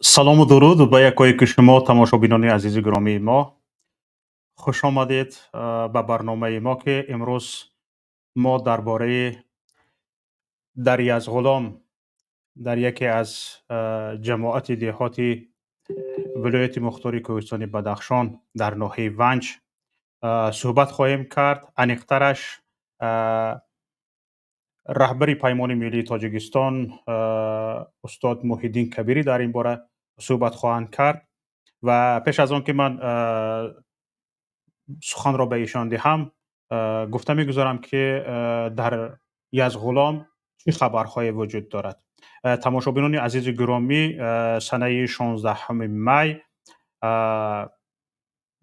салому дуруд ба якое ки шумо тамошобинони азизи гиромии мо. Хуш омадед ба барномаи мо, ки имрӯз мо дар бораи Дарязғулом дар яке аз ҷамоати деҳоти вилояти мухтори Кӯҳистони Бадахшон дар ноҳияи Ванҷ суҳбат хоҳем кард. Аниқтараш раҳбари Паймони Миллии Тоҷикистон устод Муҳиддин Кабирӣ дар ин бора суҳбат хоҳанд кард ва пеш аз он ки ман суханро ба ишон диҳам, гуфта мегузорам, ки дар Язғулом чӣ хабарҳое вуҷуд дорад. Тамошобинони азизи гиромӣ, санаи 16 май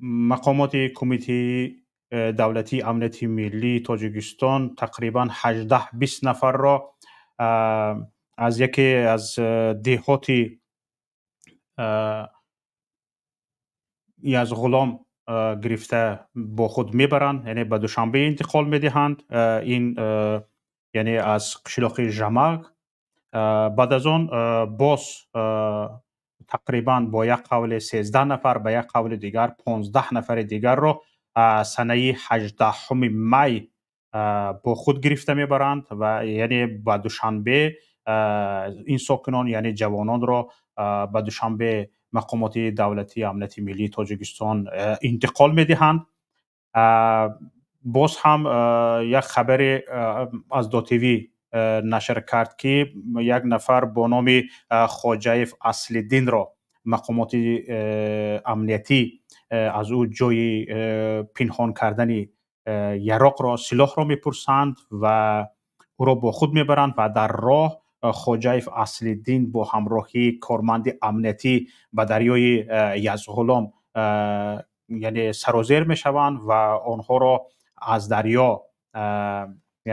мақомоти Кумитаи давлатии амнияти миллии Тоҷикистон тақрибан 18-20 нафарро аз яке аз деҳоти Язғулом гирифта бо худ мебаранд, яъне ба Душанбе интиқол медиҳанд. Ин яъне аз қишлоқи Жамаг. Баъд аз он боз тақрибан бо як қавли 13 нафар, ба як қавли дигар 15 нафари дигарро санаи 18 май бо худ гирифта мебаранд ва яъне ба Душанбе ин сокинон, яъне ҷавононро ба Душанбе мақомоти давлатии амнияти миллии Тоҷикистон интиқол медиҳанд. Боз ҳам як хабаре аз ДОТВ нашр кард, ки як нафар бо номи Хоҷаев Аслиддинро мақомоти амниятӣ аз ӯ ҷойи пинҳон кардани яроқро, силоҳро мепурсанд ва ӯро бо худ мебаранд ва дар роҳ Хоҷаев Аслиддин бо ҳамроҳии корманди амниятӣ ба дарёи Язғулом яъне сарозер мешаванд ва онҳоро аз дарё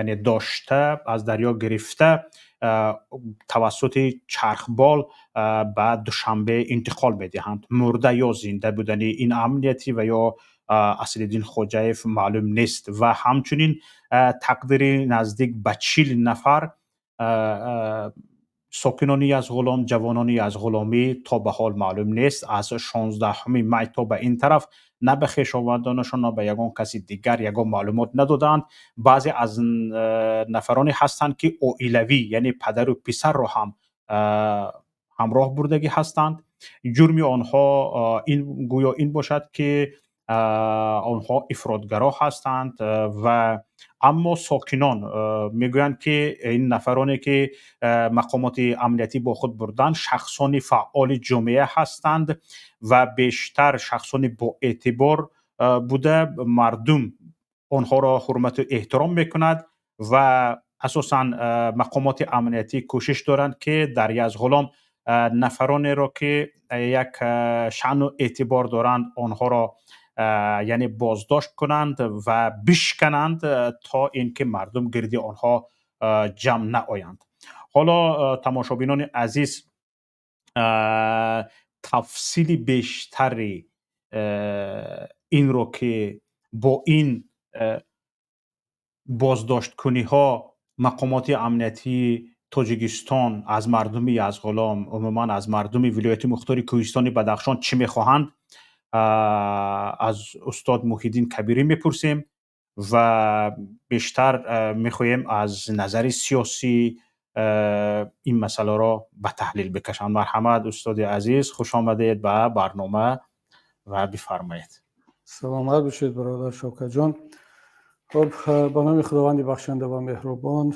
яъне дошта, аз дарё гирифта тавассути чархбол ба Душанбе интиқол медиҳанд. Мурда ё зинда будани ин амниятӣ ва ё Аслиддин Хоҷаев маълум нест ва ҳамчунин тақдири наздик ба 40 нафар сокинони Язғулом, ҷавонони язғуломӣ то ба ҳол маълум нест. Аз 16 май то ба ин тараф на ба хешовандонашон, на ба ягон каси дигар ягон маълумот надоданд. баъзе аз нафароне ҳастанд, ки оилавӣ, яъне падару писарро ҳам ҳамроҳ бурдагӣ ҳастанд. ҷурми онҳо гӯё ин бошад, ки онҳо ифротгаро ҳастанд ва аммо сокинон мегӯянд, ки ин нафароне ки мақомоти амниятӣ бо худ бурданд шахсони фаъоли ҷомеа ҳастанд ва бештар шахсони боэътибор буда мардум онҳоро ҳурмату эҳтиром мекунад ва асосан мақомоти амниятӣ кӯшиш доранд, ки дар Язғулом нафаронеро, ки як шаъну эътибор доранд, онҳоро яъне боздошт кунанд ва бишкананд, то ин ки мардум гирди онҳо ҷамъ наоянд. ҳоло тамошобинони азиз, тафсили бештари инро, ки бо ин боздошткуниҳо мақомоти амниятии Тоҷикистон аз мардуми Язғулом, умуман аз мардуми вилояти мухтори Кӯҳистони Бадахшон чӣ мехоҳанд, аз устод Муҳиддин Кабирӣ мепурсем ва бештар мехоҳем аз назари сиёсӣ ин масъаларо ба таҳлил бикашанд. Марҳамат устоди азиз, хуш омадед ба барнома ва бифармоед. саломат бошед бародар Шовкатҷон. хуб, ба номи худованди бахшанда ва меҳрубон,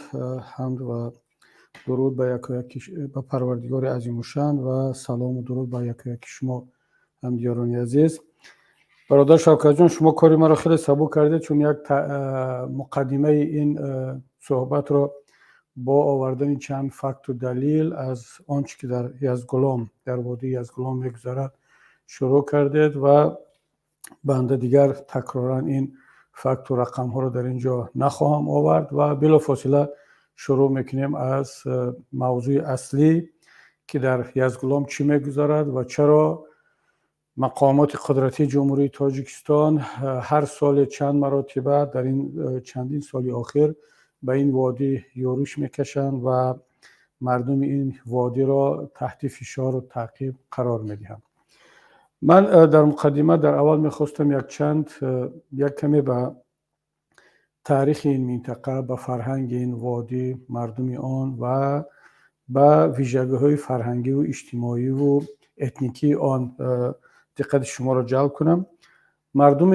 ҳамд ва дуруд ба Парвардигори азимушан ва салому дуруд ба якояки шумо ҳамдиёрони азиз. бародар Шавкатҷон, шумо кори маро хеле сабук кардед, чун як муқаддимаи ин суҳбатро бо овардани чанд факту далил аз он чӣ ки дар Язғулом, дар водии Язғулом мегузарад шурӯъ кардед ва банда дигар такроран ин факту рақамҳоро дар ин ҷо нахоҳам овард ва билофосила шурӯъ мекунем аз мавзӯи аслӣ, ки дар Язғулом чӣ мегузарад ва чаро мақомоти қудратии ҷумҳурии Тоҷикистон ҳар соли чанд маротиба дар ин чандин соли охир ба ин водӣ ёриш мекашанд ва مردم این وادی را تحت فشار و تعقیب قرار میدهم. من در مقدمه در اول میخواستم یک کمی به تاریخ این منطقه، به فرهنگ این وادی، مردم آن و به ویژگی‌های فرهنگی و اجتماعی و اتنیکی آن دقت شما را جلب کنم. مردم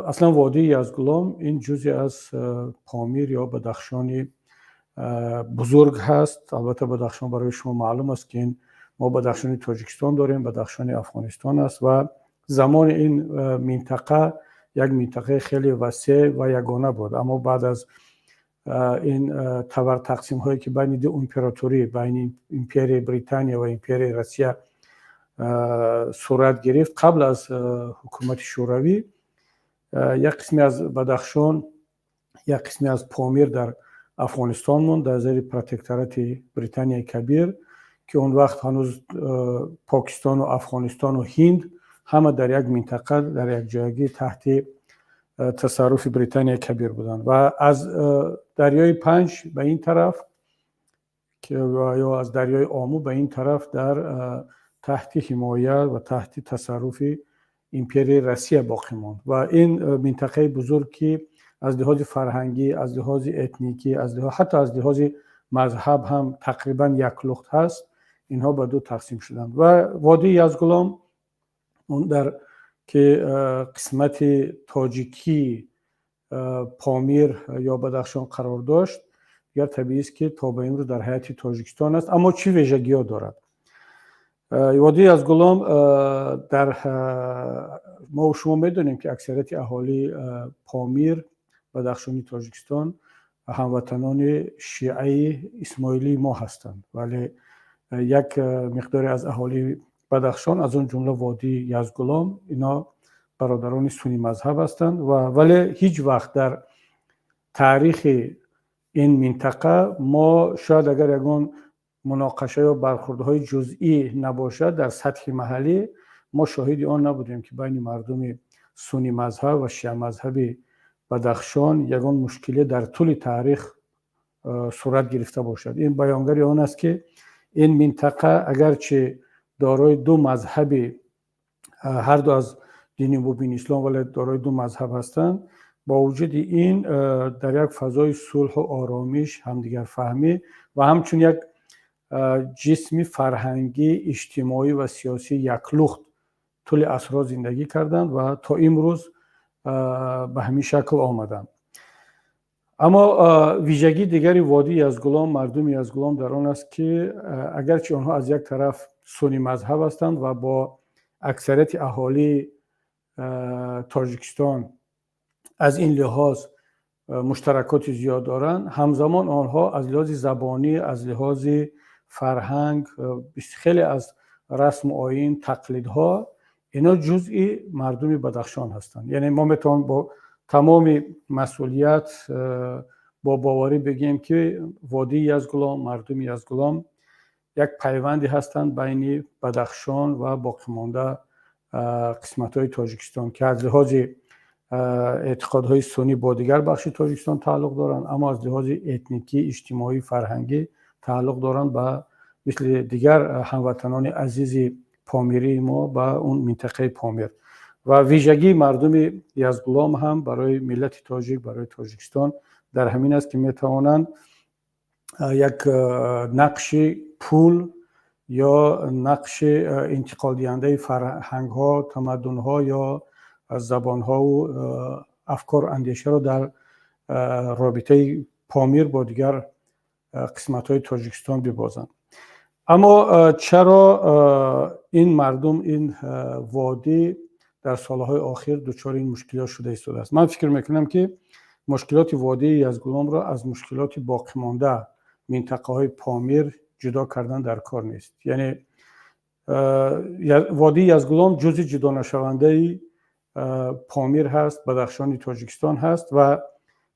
اصلا وادی یزگلام این جزئی از پامیر یا بدخشان بزرگ هست. البته بدخشان برای شما معلوم است که ما بدخشان تاجیکستان داریم، بدخشان افغانستان است و زمان این منطقه یک منطقه خیلی وسیع و یگانه بود، اما بعد از این تبر تقسیم هایی که بین دو امپراتوری، بین امپرای بریتانیا و امپرای روسیه صورت گرفت قبل از حکومت شوروی، یک قسمی از بدخشان، یک قسمی از پامیر در افغانستان موند در زیر پروتکتورات بریتانیای کبیر که اون وقت هنوز پاکستان و افغانستان و هند همه در یک منطقه، در یک جایگی تحت تصرف بریتانیای کبیر بودند و از دریای پنج به این طرف یا از دریای آمو به این طرف در تحت حمایت و تحت تصرف امپرای روسیه باقی ماند و این منطقه بزرگ که از لحاظ فرهنگی، از لحاظ اتنیکی، حتی از لحاظ مذهب هم تقریبا یک لخت هست، اینها به دو تقسیم شدند و وادی یزگلام اون در که قسمت تاجیکی پامیر یا بدخشان قرار داشت، یا طبیعی است که تا به امروز در حیات تاجیکستان است. اما چی ویژگی‌ها دارد؟ وادی یزگلام در ما و شما میدونیم که اکثریت اهالی پامیر بدخشانی تاجیکستان هموطنان شیعه اسماعیلی ما هستند، ولی یک مقداری از اهالی بدخشان از اون جمله وادی یزگلام اینا برادران سنی مذهب هستند ولی هیچ وقت در تاریخ این منطقه ما شاید اگر یگان مناقشه یا برخوردهای جزئی نباشد در سطح محلی ما شاهد آن نبودیم که بین مردم سنی مذهب و شیعه مذهبی بدخشان یگان مشکلی در طول تاریخ صورت گرفته باشد. این بیانگر آن است که این منطقه اگرچه دارای دو مذهبی، هر دو از دین مبین اسلام ولی دارای دو مذهب هستند، با وجود این در یک فضای صلح و آرامش، همدیگر فهمی و همچون یک جسم فرهنگی، اجتماعی و سیاسی یک لخت طول عصرها زندگی کردند و تا امروز به همین شکل آمدند. اما ویژگی دیگری وادی یزگلام، مردم یزگلام در آن است که اگرچه آنها از یک طرف سنی مذهب هستند و با اکثریت اهالی تاجیکستان از این لحاظ مشترکات زیاد دارند، همزمان آنها از لحاظ زبانی، از لحاظ فرهنگ، خیلی از رسم و آیین، تقلیدها اینا جزئی مردم بدخشان هستند. یعنی ما میتوانیم با تمام مسئولیت با باوری بگیم که وادی یزگلام، مردم یزگلام یک پیوندی هستند بین بدخشان و باقی مانده قسمت‌های تاجیکستان که از لحاظ اعتقادهای سنی با دیگر بخش تاجیکستان تعلق دارند، اما از لحاظ اتنیکی، اجتماعی، فرهنگی تعلق دارند به مثل دیگر هموطنان عزیز پامیری ما به اون منطقه پامیر. و ویژگی مردم یزگلام هم برای ملت تاجیک، برای تاجیکستان در همین است که میتوانند یک نقش پول یا نقش انتقال دهنده فرهنگ ها، تمدن ها یا زبان ها و افکار اندیشه را در رابطه پامیر با دیگر قسمت های تاجیکستان ببازند. اما چرا این مردم این وادی در سالهای آخر دچار این مشکلات شده است؟ من فکر میکنم که مشکلات وادی یزگلام را از مشکلات باقی مانده منطقه های پامیر جدا کردن در کار نیست. یعنی وادی یزگلام جزء جدا نشونده پامیر هست، بدخشان تاجیکستان هست و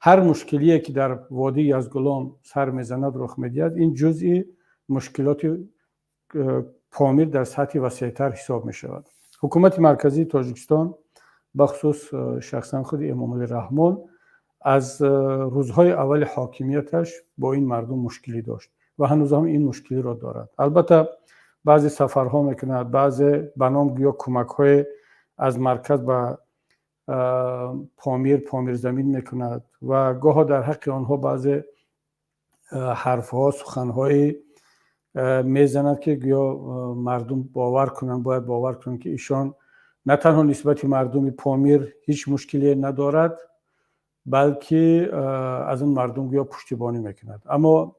هر مشکلی که در وادی یزگلام سر میزند رخ میدهد این جزء مشکلات پامیر در سطح وسیع‌تر حساب می شود. حکومت مرکزی تاجیکستان بخصوص شخصا خود امامعلی رحمان از روزهای اول حاکمیتش با این مردم مشکلی داشت و هنوز هم این مشکلی را دارد. البته بعضی سفرها میکند، بعضی بنام یا کمک های از مرکز به پامیر زمین میکند و گاه در حق آنها بعضی حرف ها، سخن های میزند که گویا مردم باید باور کنند که ایشان نه تنها نسبت مردم پامیر هیچ مشکلی ندارد، بلکه از اون مردم گویا پشتیبانی میکند. اما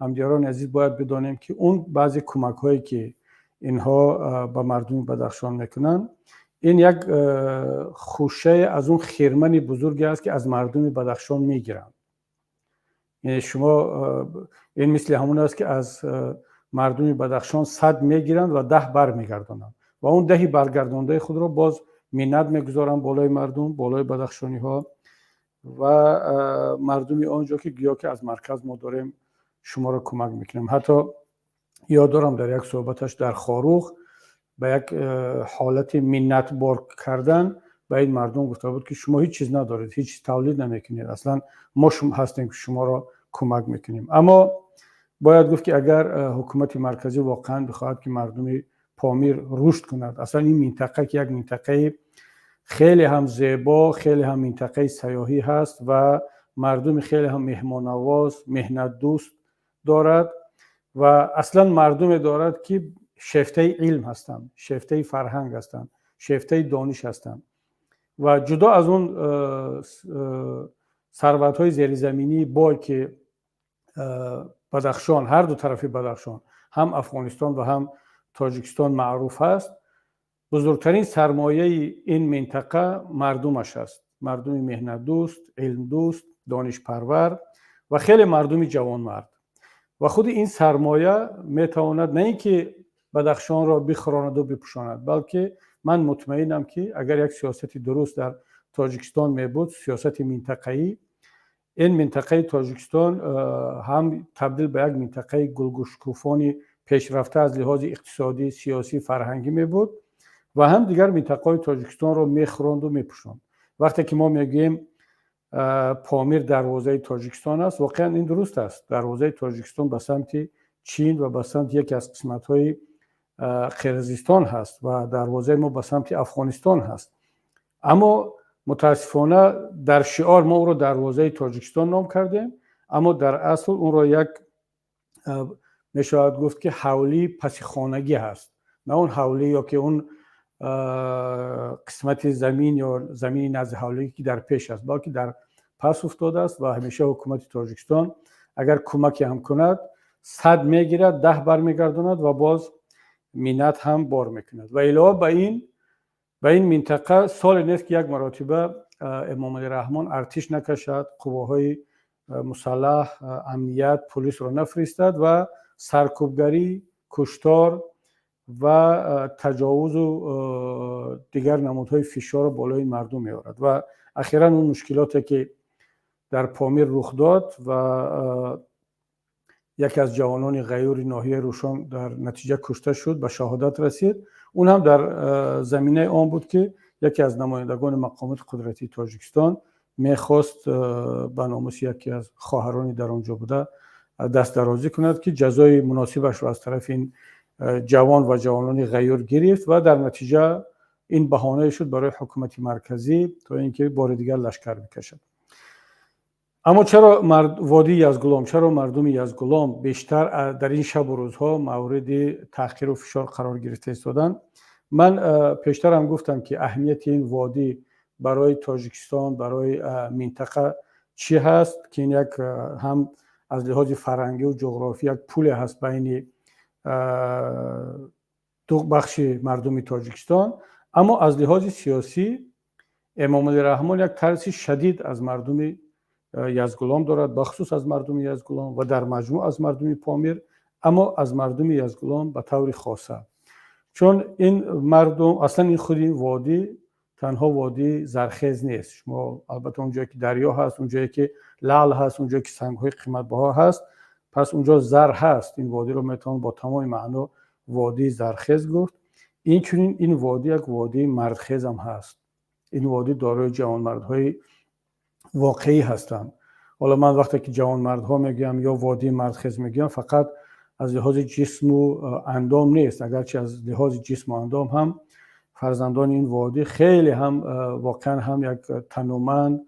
همدیاران عزیز باید بدانیم که اون بعضی کمک هایی که اینها به مردم بدخشان میکنند، این یک خوشه از اون خیرمن بزرگی است که از مردم بدخشان میگیرند. یعنی شما این مثل همون است که از مردم بدخشان 100 میگیرند و 10 بر میگردانند و اون 10 برگردانده خود را باز منت میگذارند بالای مردم، بالای بدخشانی ها و مردمی آنجا که گویا که از مرکز ما داریم شما را کمک میکنیم. حتی یاد دارم در یک صحبتش در خاروخ به یک حالت منت بار کردن به این مردم گفته بود که شما هیچ چیز ندارید، هیچ تولید نمیکنید، اصلا ما هستیم که شما را کمک میکنیم. اما باید گفت که اگر حکومت مرکزی واقعا بخواهد که مردم پامیر رشد کند، اصلا این منطقه که یک منطقه خیلی هم زیبا، خیلی هم منطقه سیاحی هست و مردم خیلی هم مهمان نواز، مهنت دوست دارد و اصلا مردم دارد که شیفته علم هستند، شیفته فرهنگ هستند، شیفته دانش هستند و جدا از اون ثروت‌های زیرزمینی با که بدخشان، هر دو طرف بدخشان، هم افغانستان و هم تاجیکستان معروف است، بزرگترین سرمایه این منطقه مردمش است. مردم مهنت دوست، علم دوست، دانش پرور و خیلی مردم جوانمرد. و خود این سرمایه میتواند نه اینکه بدخشان را بخوراند و بپوشاند، بلکه من مطمئنم که اگر یک سیاست درست در تاجیکستان میبود، سیاست منطقه‌ای، این منطقه تاجیکستان هم تبدیل به یک منطقه گلگشکوفانی پیشرفته از لحاظ اقتصادی، سیاسی، فرهنگی میبود و هم دیگر منطقه تاجیکستان را میخوراند و میپوشاند. وقتی که ما میگیم پامیر دروازه تاجیکستان است، واقعا این درست است. دروازه تاجیکستان به سمت چین و به سمت یکی از قسمت‌های قرقیزستان هست و دروازه ما به سمت افغانستان هست. اما متاسفانه در شعار ما او را دروازه تاجیکستان نام کردیم، اما در اصل اون را یک میشود گفت که حولی پس خانگی هست، نه اون حولی یا که اون قسمت زمین یا زمین نزد حولی که در پیش است، بلکه در پس افتاده است و همیشه حکومت تاجیکستان اگر کمکی هم کند 100 میگیرد، 10 بر میگرداند و باز منت هم بار میکند. و علاوه به این منطقه سال نیست که یک مرتبه امام علی رحمان ارتش نکشد، قواهای مسلح، امنیت، پلیس را نفرستد و سرکوبگری، کشتار و تجاوز و دیگر نمودهای فشار بالای مردم میارد. و اخیراً اون مشکلاتی که در پامیر رخ داد و یکی از جوانان غیور ناحیه روشان در نتیجه کشته شد، به شهادت رسید، اون هم در زمینه آن بود که یکی از نمایندگان مقامات قدرتی تاجیکستان میخواست به ناموس یکی از خواهرانی در آنجا بوده دست درازی کند که جزای مناسبش را از طرف این جوان و جوانان غیور گرفت و در نتیجه این بهانه شد برای حکومت مرکزی تا اینکه بار دیگر لشکر بکشد. اما چرا وادی یزدگلام، چرا مردم یزدگلام بیشتر در این شب و روزها مورد تحقیر و فشار قرار گرفته ایستادند؟ من پیشتر هم گفتم که اهمیت این وادی برای تاجیکستان، برای منطقه چی هست که این یک هم از لحاظ فرهنگی و جغرافی یک پل هست بین دو بخش مردم تاجیکستان، اما از لحاظ سیاسی امام علی رحمان یک ترس شدید از مردم یزدگلام دارد، بخصوص از مردم یزدگلام و در مجموع از مردم پامیر، اما از مردم یزدگلام به طور خاصه، چون این مردم اصلا این خود این وادی تنها وادی زرخیز نیست. شما البته اونجایی که دریا هست، اونجایی که لعل هست، اونجایی که سنگ‌های قیمت بها هست، پس اونجا زر هست. این وادی رو میتوان با تمام معنا وادی زرخیز گفت. اینچنین این وادی یک وادی مردخیز هم هست. این وادی دارای جوانمردهای واقعی هستند حالا من وقتی که جوانمردها میگم یا وادی مردخیز میگم فقط از لحاظ جسم و اندام نیست، اگرچه از لحاظ جسم و اندام هم فرزندان این وادی خیلی هم واقعا هم یک تنومند،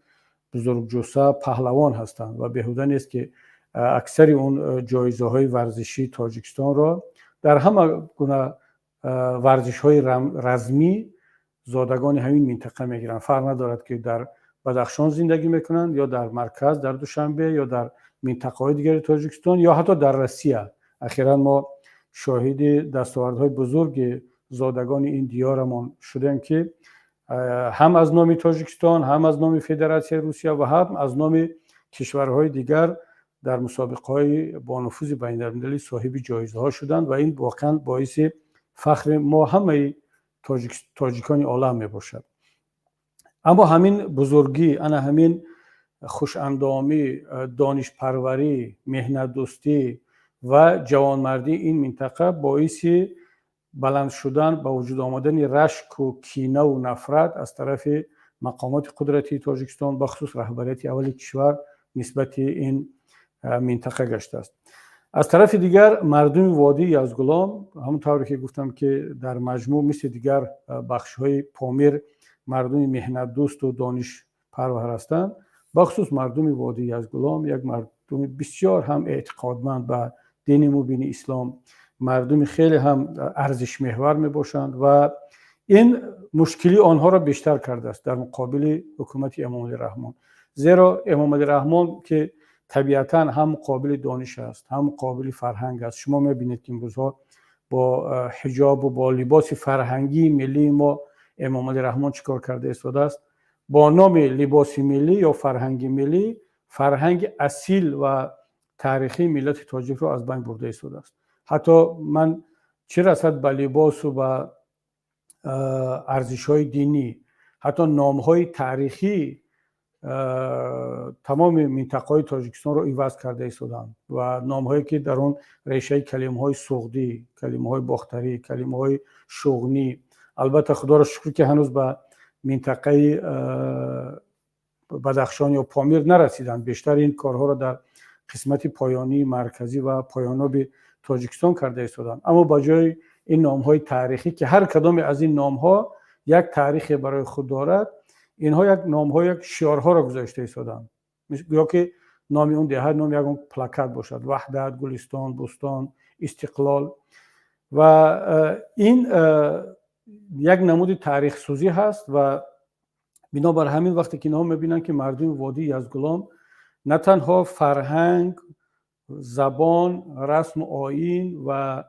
بزرگ جثه، پهلوان هستند و بیهوده نیست که اکثر اون جایزه های ورزشی تاجیکستان را در همه گونه ورزش های رزمی زادگان همین منطقه میگیرن. فرق ندارد که در بدخشان زندگی میکنند یا در مرکز در دوشنبه یا در منطقه های دیگر تاجیکستان یا حتی در روسیه. اخیراً ما شاهد دستاوردهای بزرگ زادگان این دیارمان شدیم که هم از نام تاجیکستان، هم از نام فدراسیون روسیه و هم از نام کشورهای دیگر در مسابقه‌های با نفوذ بین‌المللی صاحب جایزه‌ها شدند و این واقعا باعث فخر ما همه تاجیکان عالم میباشد. اما همین بزرگی، همین خوش‌اندامی، دانش پروری، مهنت دوستی و جوانمردی این منطقه باعث بلند شدن با وجود آمدن رشک و کینه و نفرت از طرف مقامات قدرتی تاجیکستان بخصوص رهبریت اول کشور نسبت این منطقه گشته است. از طرف دیگر مردم وادی یزدگلام همونطوری که گفتم که در مجموع مثل دیگر بخش‌های پامیر مردم مهنت دوست و دانش پرور هستند. بخصوص مردم وادی یزدگلام یک مردم بسیار هم اعتقادمند به دین مبین اسلام، مردم خیلی هم ارزش محور می باشند و این مشکلی آنها را بیشتر کرده است در مقابل حکومت امام علی رحمان. زیرا امام علی رحمان که طبیعتاً هم مقابل دانش است، هم مقابل فرهنگ است. شما می‌بینید که امروزها با حجاب و با لباس فرهنگی ملی ما امام علی رحمان چیکار کرده است؟ با نام لباس ملی یا فرهنگ ملی، فرهنگ اصیل و تاریخی ملت تاجیک را از بین برده است. حتی من چه رسد به لباس و به ارزش‌های دینی، حتی نام‌های تاریخی تمام منطقه‌های تاجیکستان را عوض کرده ایستادند و نام‌هایی که در اون ریشه کلمه‌های سوغدی، کلمه‌های باختری، کلمه‌های شغنی، البته خدا را شکر که هنوز به منطقه بدخشان یا پامیر نرسیدند. بیشتر این کارها را در قسمت پایانی، مرکزی و پایاناب تاجیکستان کرده ایستادند. اما با جای این نام‌های تاریخی که هر کدام از این نام‌ها یک تاریخ برای خود دارد، اینها یک نام‌ها، یک شعارها را گذاشته ایستادند. یا که نام اون دهه نام یک پلاکت باشد: وحدت، گلستان، بستان، استقلال. و این یک نمود تاریخ سوزی هست و بنابر همین وقتی که اینها می‌بینن که مردم وادی یزدگلام نه تنها فرهنگ، زبان، رسم و آیین و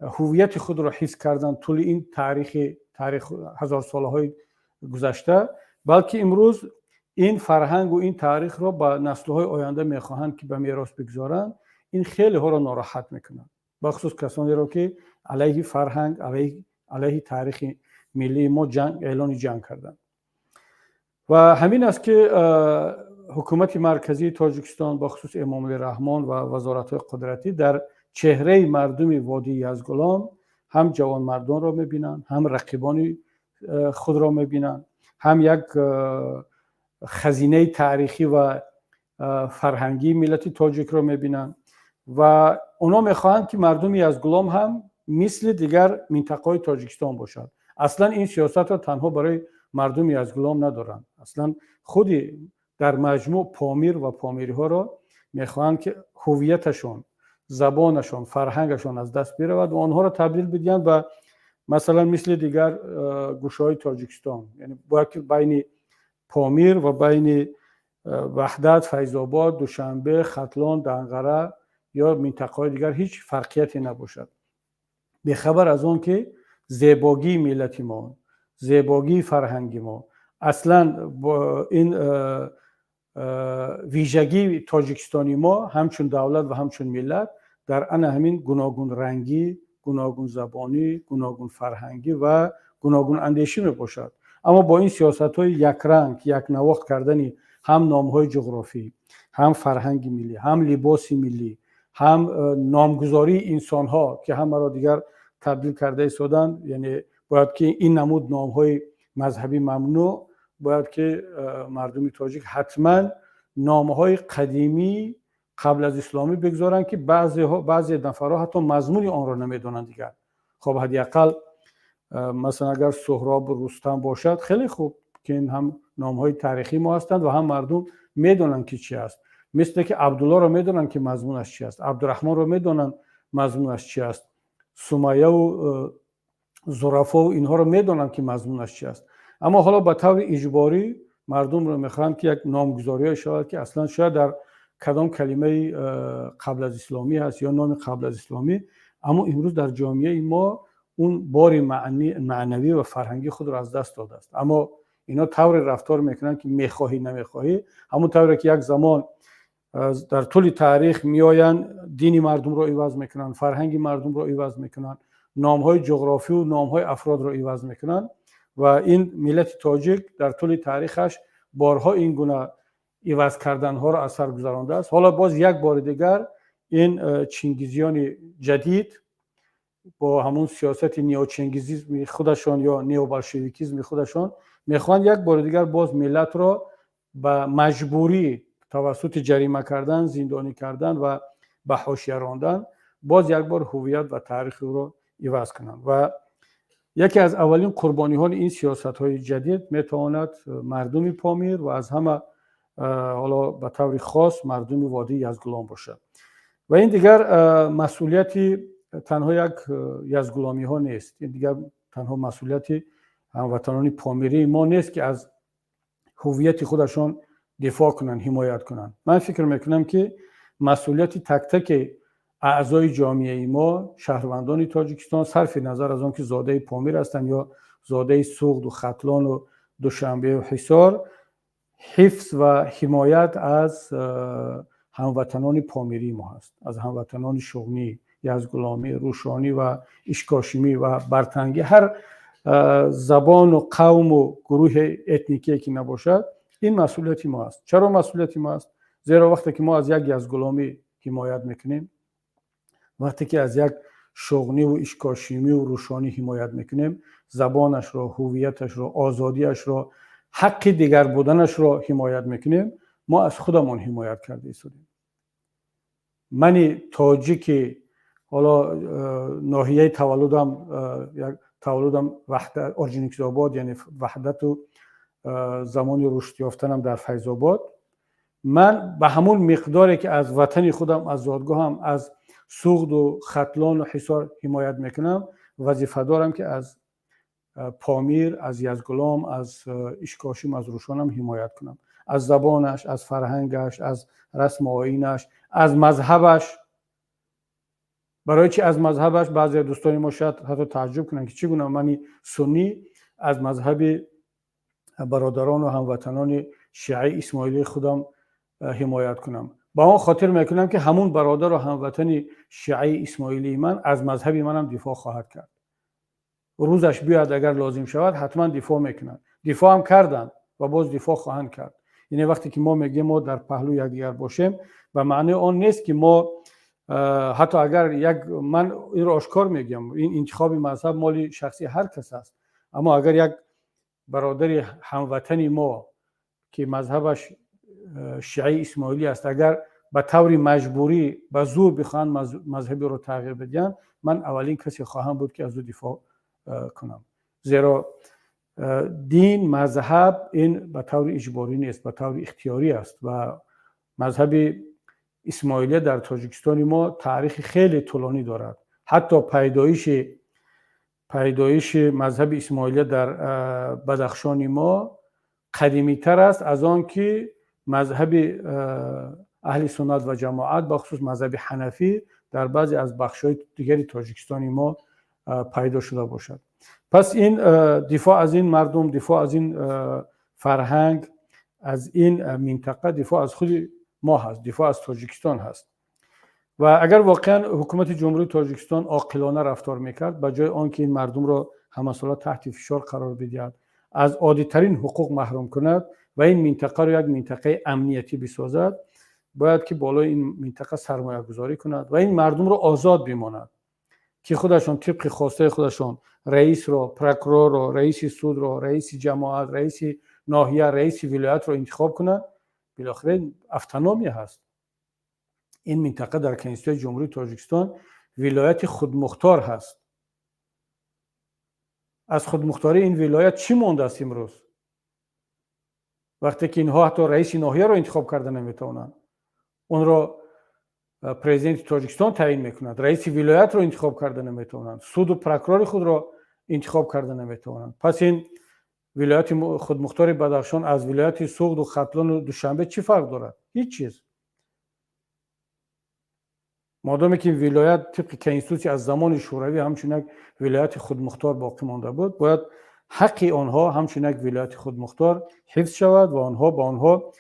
هویت خود را حفظ کردن طول این تاریخ هزار سالهای گذشته، بلکه امروز این فرهنگ و این تاریخ را با نسل‌های آینده می‌خواهند که به میراث بگذارند. این خیلی ها را ناراحت می‌کنند، بخصوص کسانی را که علیه فرهنگ، علیه تاریخ ملی ما اعلان جنگ کردند. و همین است که حکومت مرکزی تاجیکستان بخصوص امام علی رحمان و وزارت‌های قدرتی در چهره مردم وادی یزدگلام هم جوانمردان را می‌بینند، هم رقیبان خود را می‌بینند، هم یک خزینه تاریخی و فرهنگی ملت تاجیک را می‌بینند و اونا می‌خواهند که مردم یزدگلام هم مثل دیگر منطقه‌های تاجیکستان باشد. اصلا این سیاست را تنها برای مردم یزدگلام ندارند. اصلا خود در مجموع پامیر و پامیری‌ها را می‌خواهند که هویتشون، زبانشون، فرهنگشون از دست برود و آنها را تبدیل بدهند به مثلا مثل دیگر گوشه‌های تاجیکستان. یعنی باید که بین پامیر و بین وحدت، فیض‌آباد، دوشنبه، ختلان، دنقره یا منطقه‌های دیگر هیچ فرقیتی نباشد. بی‌خبر از آن که زیبایی ملت ما، زیبایی فرهنگی ما، اصلا با این ویژگی تاجیکستانی ما همچون دولت و همچون ملت در همین گوناگون رنگی، گوناگون زبانی، گوناگون فرهنگی و گوناگون اندیشی می باشد. اما با این سیاست‌های یک رنگ، یک نواخت کردنی هم نام‌های جغرافی، هم فرهنگ ملی، هم لباس ملی، هم نامگذاری انسان‌ها که همه را دیگر تبدیل کرده ایستادند، یعنی باید که این نمود نام‌های مذهبی ممنوع، باید که مردم تاجیک حتما نامهای قدیمی قبل از اسلامی بگذارن که بعضی نفرها حتی مضمون آن را نمیدونن دیگر. خب حداقل مثلا اگر سهراب و رستم باشد خیلی خوب که این هم نامهای تاریخی ما هستند و هم مردم میدونن که چی است. مثل که عبدالله را میدونن که مضمونش چی است، عبدالرحمن را میدونن مضمونش چی است، سمیه و ظرفا و اینها را میدونن که مضمونش چی است. اما حالا به طور اجباری مردم رو میخوان که یک نامگذاری شود که اصلا شاید در کدام کلمه قبل از اسلامی هست یا نام قبل از اسلامی، اما امروز در جامعه ما اون بار معنوی و فرهنگی خود را از دست داده است. اما اینا طور رفتار میکنن که میخواهی نمیخواهی، همون طوری که یک زمان در طول تاریخ میآیند دین مردم را عوض میکنن، فرهنگ مردم را عوض میکنن، نامهای جغرافی و نامهای افراد را عوض میکنن و این ملت تاجیک در طول تاریخش بارها این گونه عوض کردن ها را از سر گذرانده است. حالا باز یک بار دیگر این چنگیزیان جدید با همون سیاست نیوچنگیزیسم خودشان یا نیوبالشویکیسم خودشان میخوان یک بار دیگر باز ملت را به مجبوری توسط جریمه کردن، زندانی کردن و به حاشیه راندن باز یک بار هویت و تاریخ را عوض کنند. و یکی از اولین قربانیان این سیاست‌های جدید میتواند مردم پامیر و از همه حالا به طور خاص مردم وادی یزدگلان باشد. و این دیگر مسئولیتی تنها یک یزدگلامی ها نیست، این دیگر تنها مسئولیتی هموطنان پامیری ما نیست که از هویت خودشان دفاع کنن، حمایت کنن. من فکر میکنم که مسئولیت تک تک اعضای جامعه ما، شهروندان تاجیکستان، صرف نظر از آن که زاده پامیر هستند یا زاده سوغد و ختلان و دوشنبه و حصار، حفظ و حمایت از هموطنان پامیری ما هست، از هموطنان شغنی، یزدگلامی، روشانی و اشکاشمی و برتنگی، هر زبان و قوم و گروه اتنیکی که نباشد، این مسئولیت ما است. چرا مسئولیت ما است؟ زیرا وقتی که ما از یک یزدگلامی حمایت میکنیم، وقتی که از یک شغنی و اشکاشمی و روشانی حمایت میکنیم، زبانش را، هویتش را، آزادیش را، حق دیگر بودنش را حمایت میکنیم، ما از خودمون حمایت کرده ایستادیم. من تاجیک، حالا ناحیه تولدم وحدت اورجینیکزآباد، یعنی وحدت و زمان رشد یافتنم در فیض آباد، من به همون مقداری که از وطن خودم، از زادگاهم، از سوغد و ختلان و حصار حمایت میکنم، وظیفه دارم که از پامیر، از یزدگلام، از اشکاشم، از روشانم حمایت کنم، از زبانش، از فرهنگش، از رسم آیینش، از مذهبش. برای چی از مذهبش؟ بعضی دوستان ما شاید حتی تعجب کنن که چگونه من سنی از مذهب برادران و هموطنان شیعه اسماعیلی خودم حمایت کنم. با اون خاطر میکنم که همون برادر و هموطن شیعه اسماعیلی من از مذهبی منم دفاع خواهد کرد. روزش بیاد اگر لازم شود حتما دفاع میکنن، دفاع هم کردن و باز دفاع خواهند کرد. یعنی وقتی که ما میگیم ما در پهلو یکدیگر باشیم، به معنی آن نیست که ما حتی اگر من این را آشکار میگم، این انتخاب مذهب مال شخصی هر کس است، اما اگر یک برادر هموطنی ما که مذهبش شیعه اسماعیلی است، اگر به طور مجبوری به زور بخوان مذهبی رو تغییر بدن، من اولین کسی خواهم بود که از او دفاع کنم. زیرا دین، مذهب، این به طور اجباری نیست، به طور اختیاری است و مذهب اسماعیلی در تاجیکستان ما تاریخ خیلی طولانی دارد. حتی پیدایش مذهب اسماعیلی در بدخشان ما قدیمی تر است از آن که مذهب اهل سنت و جماعت، بخصوص مذهب حنفی، در بعضی از بخش‌های دیگری تاجیکستان ما پیدا شده باشد. پس این دفاع از این مردم، دفاع از این فرهنگ، از این منطقه، دفاع از خود ما هست، دفاع از تاجیکستان هست. و اگر واقعا حکومت جمهوری تاجیکستان عاقلانه رفتار میکرد، به جای آنکه این مردم را همساله تحت فشار قرار بدهد، از عادی‌ترین حقوق محروم کند و این منطقه را یک منطقه امنیتی بسازد، باید که بالای این منطقه سرمایه گذاری کند و این مردم را آزاد بماند که خودشان طبق خواسته خودشان رئیس را، پروکورور را، رئیس سود را، رئیس جماعت، رئیس ناحیه، رئیس ولایت را انتخاب کنند بالاخره автономия هست. این منطقه در کنستیتوسیون جمهوری تاجیکستان ولایت خودمختار هست. از خودمختاری این ولایت چی مونده است امروز؟ وقتی که اینها حتی رئیس ناحیه رو انتخاب کرده نمیتونن، اون رو پرزیدنت تاجیکستان تعیین میکنند، رئیس ولایت رو انتخاب کرده نمیتونن، سود و پروکرور خود رو انتخاب کرده نمیتونن. پس این ولایت خودمختار بدخشان از ولایت سوغد و ختلان و دوشنبه چی فرق دارد؟ هیچ چیز. مادامی که این ولایت طبق کنستیتوسیون از زمان شوروی همچنین ولایت خودمختار باقی مانده بود، باید حق آنها همچنین ولایت خودمختار حفظ شود و آنها با آنها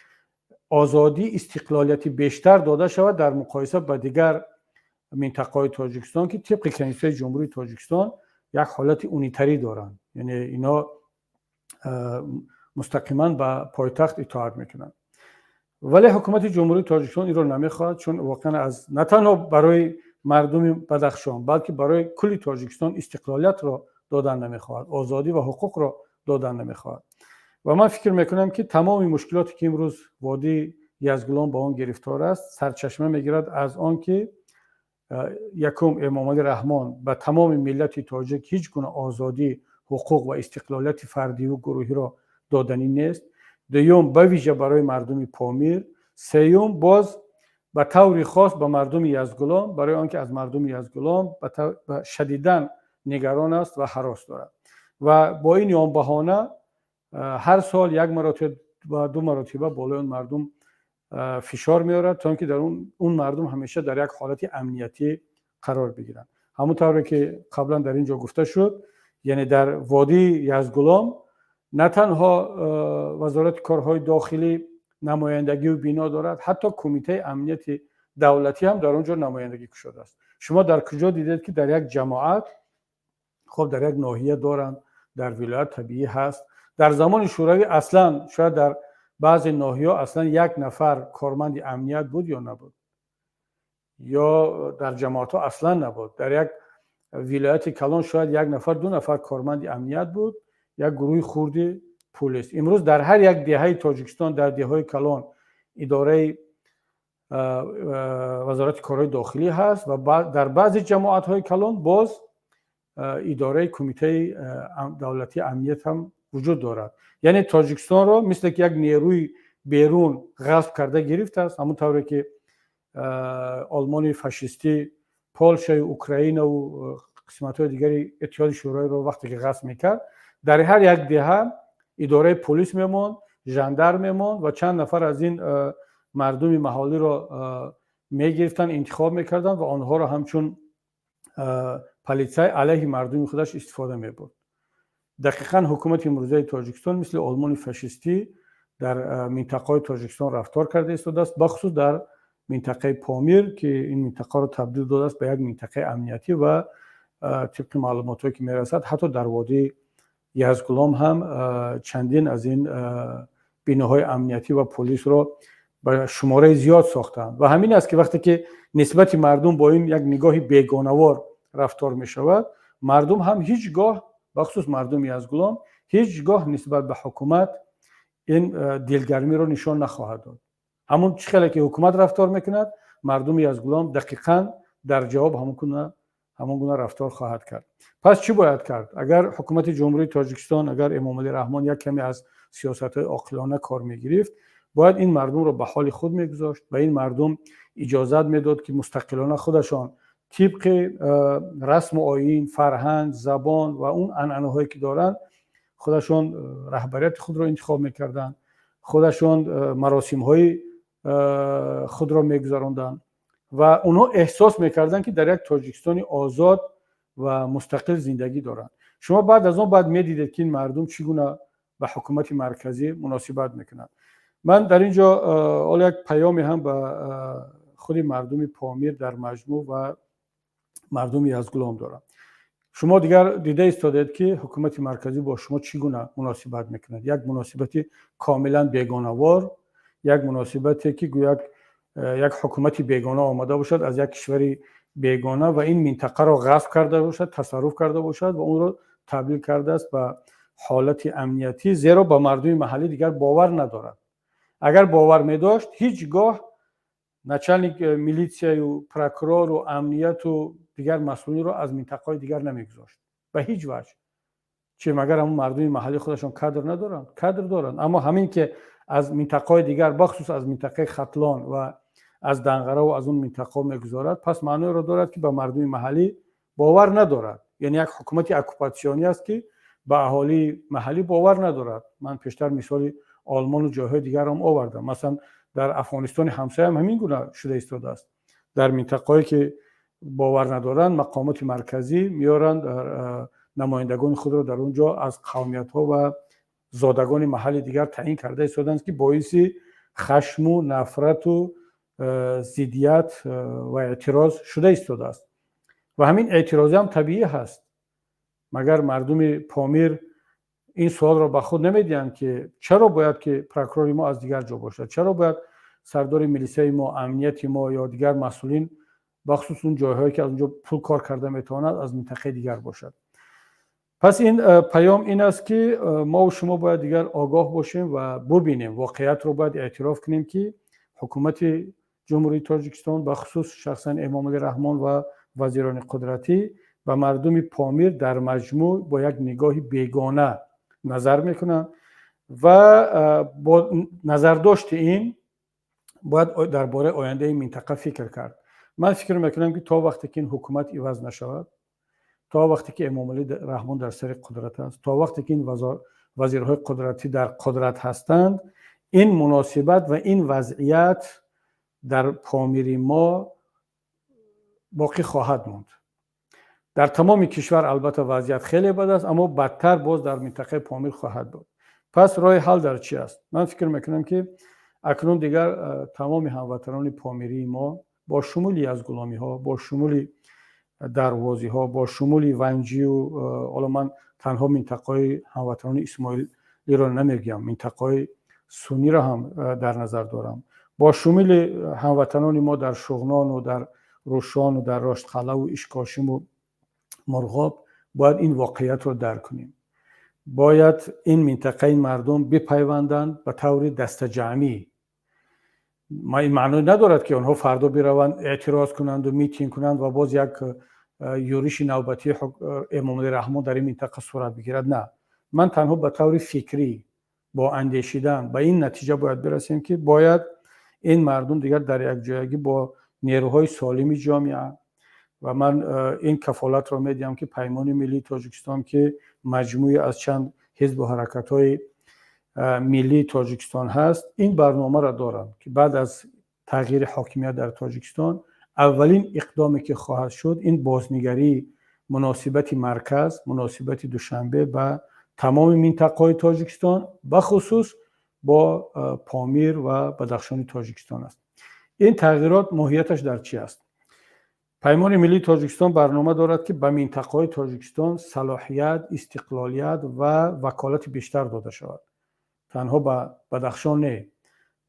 آزادی استقلالیتی بیشتر داده شود در مقایسه با دیگر منطقه‌های تاجیکستان که طبق کنستیتوسیون جمهوری تاجیکستان یک حالت اونیتری دارند. یعنی اینا مستقیما به پایتخت اطاعت میکنند. ولی حکومت جمهوری تاجیکستان این رو نمیخواد، چون واقعا از نه تنها برای مردم بدخشان بلکه برای کل تاجیکستان استقلالیت را دادن نمیخواد، آزادی و حقوق را دادن نمیخواد. و من فکر میکنم که تمام مشکلاتی که امروز وادی یزگلان با آن گرفتار است سرچشمه میگیرد از آن که یکم امام علی رحمان به تمام ملت تاجیک هیچ گونه آزادی، حقوق و استقلالیت فردی و گروهی را دادنی نیست. دوم به ویژه برای مردم پامیر. سوم باز به طور خاص به مردم یزگلان، برای آنکه از مردم یزگلان شدیداً نگران است و هراس دارد و با این بهانه هر سال یک مرتبه و دو مرتبه بالای اون مردم فشار میارد تا اینکه در اون مردم همیشه در یک حالت امنیتی قرار بگیرند. همونطوری که قبلا در اینجا گفته شد، یعنی در وادی یزگلان نه تنها وزارت کارهای داخلی نمایندگی و بنا دارد، حتی کمیته امنیت دولتی هم در اونجا نمایندگی شده است. شما در کجا دیدید که در یک جماعت، خب در یک ناحیه دارند، در ولایت طبیعی هست، در زمان شوروی اصلا شاید در بعضی ناحیه‌ها اصلا یک نفر کارمند امنیت بود یا نبود، یا در جماعت‌ها اصلا نبود. در یک ولایت کلان شاید یک نفر دو نفر کارمند امنیت بود، یک گروه خردی پلیس. امروز در هر یک دهه تاجیکستان، در دهه‌های کلان اداره وزارت کارهای داخلی هست و در بعضی جماعت‌های کلان باز اداره کمیته دولتی امنیت هم وجود دارد. یعنی تاجیکستان را مثل که یک نیروی بیرون غصب کرده گرفته است، همونطوری که آلمان فاشیستی پولش، اوکراین و قسمت‌های دیگری اتحاد شوروی رو وقتی که غصب میکرد، در هر یک دهه اداره پلیس میموند، ژاندارم میموند و چند نفر از این مردم محلی رو میگرفتن، انتخاب میکردن و آنها رو همچون پلیسای علیه مردم خودش استفاده میبرد. دقیقاً حکومت امروزی تاجیکستان مثل آلمان فاشیستی در منطقه تاجیکستان رفتار کرده است، بخصوص در منطقه پامیر که این منطقه رو تبدیل داده است به یک منطقه امنیتی و طبق معلوماتی که میرسد حتی در وادی یزگلان هم چندین از این بناهای امنیتی و پلیس رو به شماره زیاد ساختند. و همین است که وقتی که نسبت مردم با این یک نگاه بیگانه‌وار رفتار می شود، مردم هم هیچگاه، بخصوص مردم یزگلان، هیچگاه نسبت به حکومت این دلگرمی رو نشان نخواهد داد. همون چقدر که حکومت رفتار میکند، مردم یزگلان دقیقاً در جواب همون گونه رفتار خواهد کرد. پس چی باید کرد؟ اگر حکومت جمهوری تاجیکستان، اگر امام علی رحمان یک کمی از سیاست‌های عاقلانه کار میگرفت، باید این مردم رو به حال خود میگذاشت و این مردم اجازه میداد که مستقلانه خودشان طبق رسم و آیین، فرهنگ، زبان و اون عنعنه‌هایی که دارن خودشان رهبریت خود رو انتخاب میکردن، خودشان مراسم‌های خود را میگذراندن و اونها احساس میکردن که در یک تاجیکستان آزاد و مستقل زندگی دارن. شما بعد از اون بعد میدیدید که این مردم چگونه به حکومت مرکزی مناسبت میکنن. من در اینجا حالا یک پیامی هم به خود مردم پامیر در مجموع و مردم یزگلان دارم. شما دیگر دیده ایستادید که حکومت مرکزی با شما چگونه مناسبت میکند. یک مناسبتی کاملا بیگانه‌وار، یک مناسبتی که گویا یک حکومت بیگانه آمده باشد از یک کشوری بیگانه و این منطقه را غصب کرده باشد، تصرف کرده باشد و اون را تبدیل کرده است به حالت امنیتی، زیرا با مردم محلی دیگر باور ندارد. اگر باور می‌داشت هیچگاه начальник میلیسیا و پروکورور و امنیت و دیگر مسئولین رو از منطقه‌های دیگر نمی‌گذاشت به هیچ وجه. چه مگر همون مردم محلی خودشون کادر ندارن؟ کادر دارن، اما همین که از منطقه‌های دیگر بخصوص از منطقه ختلان و از دنقره و از اون منطقه می‌گذارد، پس معنی رو دارد که به مردم محلی باور ندارد. یعنی یک حکومت اکوپاسیونی است که به اهالی محلی باور ندارد. من پیشتر مثال آلمان و جاهای دیگر هم آوردم. مثلا در افغانستان همسایه هم همین گونه شده ایستاده است. در منطقه‌ای که باور ندارن مقامات مرکزی میارن در نمایندگان خود را در اونجا از قومیت‌ها و زادگان محل دیگر تعیین کرده ایستادند که باعث خشم و نفرت و ضدیت و اعتراض شده ایستاده است و همین اعتراض هم طبیعی هست. مگر مردم پامیر این سوال را به خود نمیدهند که چرا باید که پروکورور ما از دیگر جا باشد؟ چرا باید سردار میلیسیای ما، امنیت ما یا دیگر مسئولین بخصوص اون جاهایی که از اونجا پول کار کرده میتواند از منطقه دیگر باشد؟ پس این پیام این است که ما و شما باید دیگر آگاه باشیم و ببینیم، واقعیت رو باید اعتراف کنیم که حکومت جمهوری تاجیکستان به خصوص شخصا امامعلی رحمان و وزیران قدرتی و مردم پامیر در مجموع با یک نگاه بیگانه نظر میکنن و با نظرداشت این باید درباره آینده این منطقه فکر کرد. من فکر میکنم که تا وقتی که این حکومت عوض نشود، تا وقتی که امامعلی رحمان در سر قدرت است، تا وقتی که این وزیرهای قدرتی در قدرت هستند، این مناسبت و این وضعیت در پامیر ما باقی خواهد موند. در تمام کشور البته وضعیت خیلی بد است، اما بدتر باز در منطقه پامیر خواهد بود. پس راه حل در چی است؟ من فکر میکنم که اکنون دیگر تمام هموطنان پامیری ما با شمولی از غلامی ها، با شمولی دروازی ها، با شمولی ونجی و حالا من تنها منطقه هموطنان اسماعیلی را نمیگم، منطقه سنی را هم در نظر دارم، با شمول هموطنان ما در شغنان و در روشان و در راشدخلا و اشکاشم و مرغاب باید این واقعیت رو درک کنیم. باید این منطقه مردم بپیوندند به طور دست جمعی. این معنی ندارد که آنها فردا بروند اعتراض کنند و میتینگ کنند و باز یک یورش نوبتی امامعلی رحمان در این منطقه صورت بگیرد. نه، من تنها به طور فکری با اندیشیدن به این نتیجه باید برسیم که باید این مردم دیگر در یک جایگی با نیروهای سالم جامعه و من این کفالت را میدیم که پیمان ملی تاجیکستان که مجموعی از چند حزب و حرکت‌های ملی تاجیکستان هست، این برنامه را دارم که بعد از تغییر حاکمیت در تاجیکستان اولین اقدامی که خواهد شد این بازنگری مناسبت مرکز، مناسبت دوشنبه با تمام منطقه‌های تاجیکستان به خصوص با پامیر و بدخشان تاجیکستان است. این تغییرات ماهیتش در چی است؟ پیمان ملی تاجیکستان برنامه دارد که به منطقه‌های تاجیکستان صلاحیت، استقلالیت و وکالت بیشتر داده شود. تنها به بدخشان نه،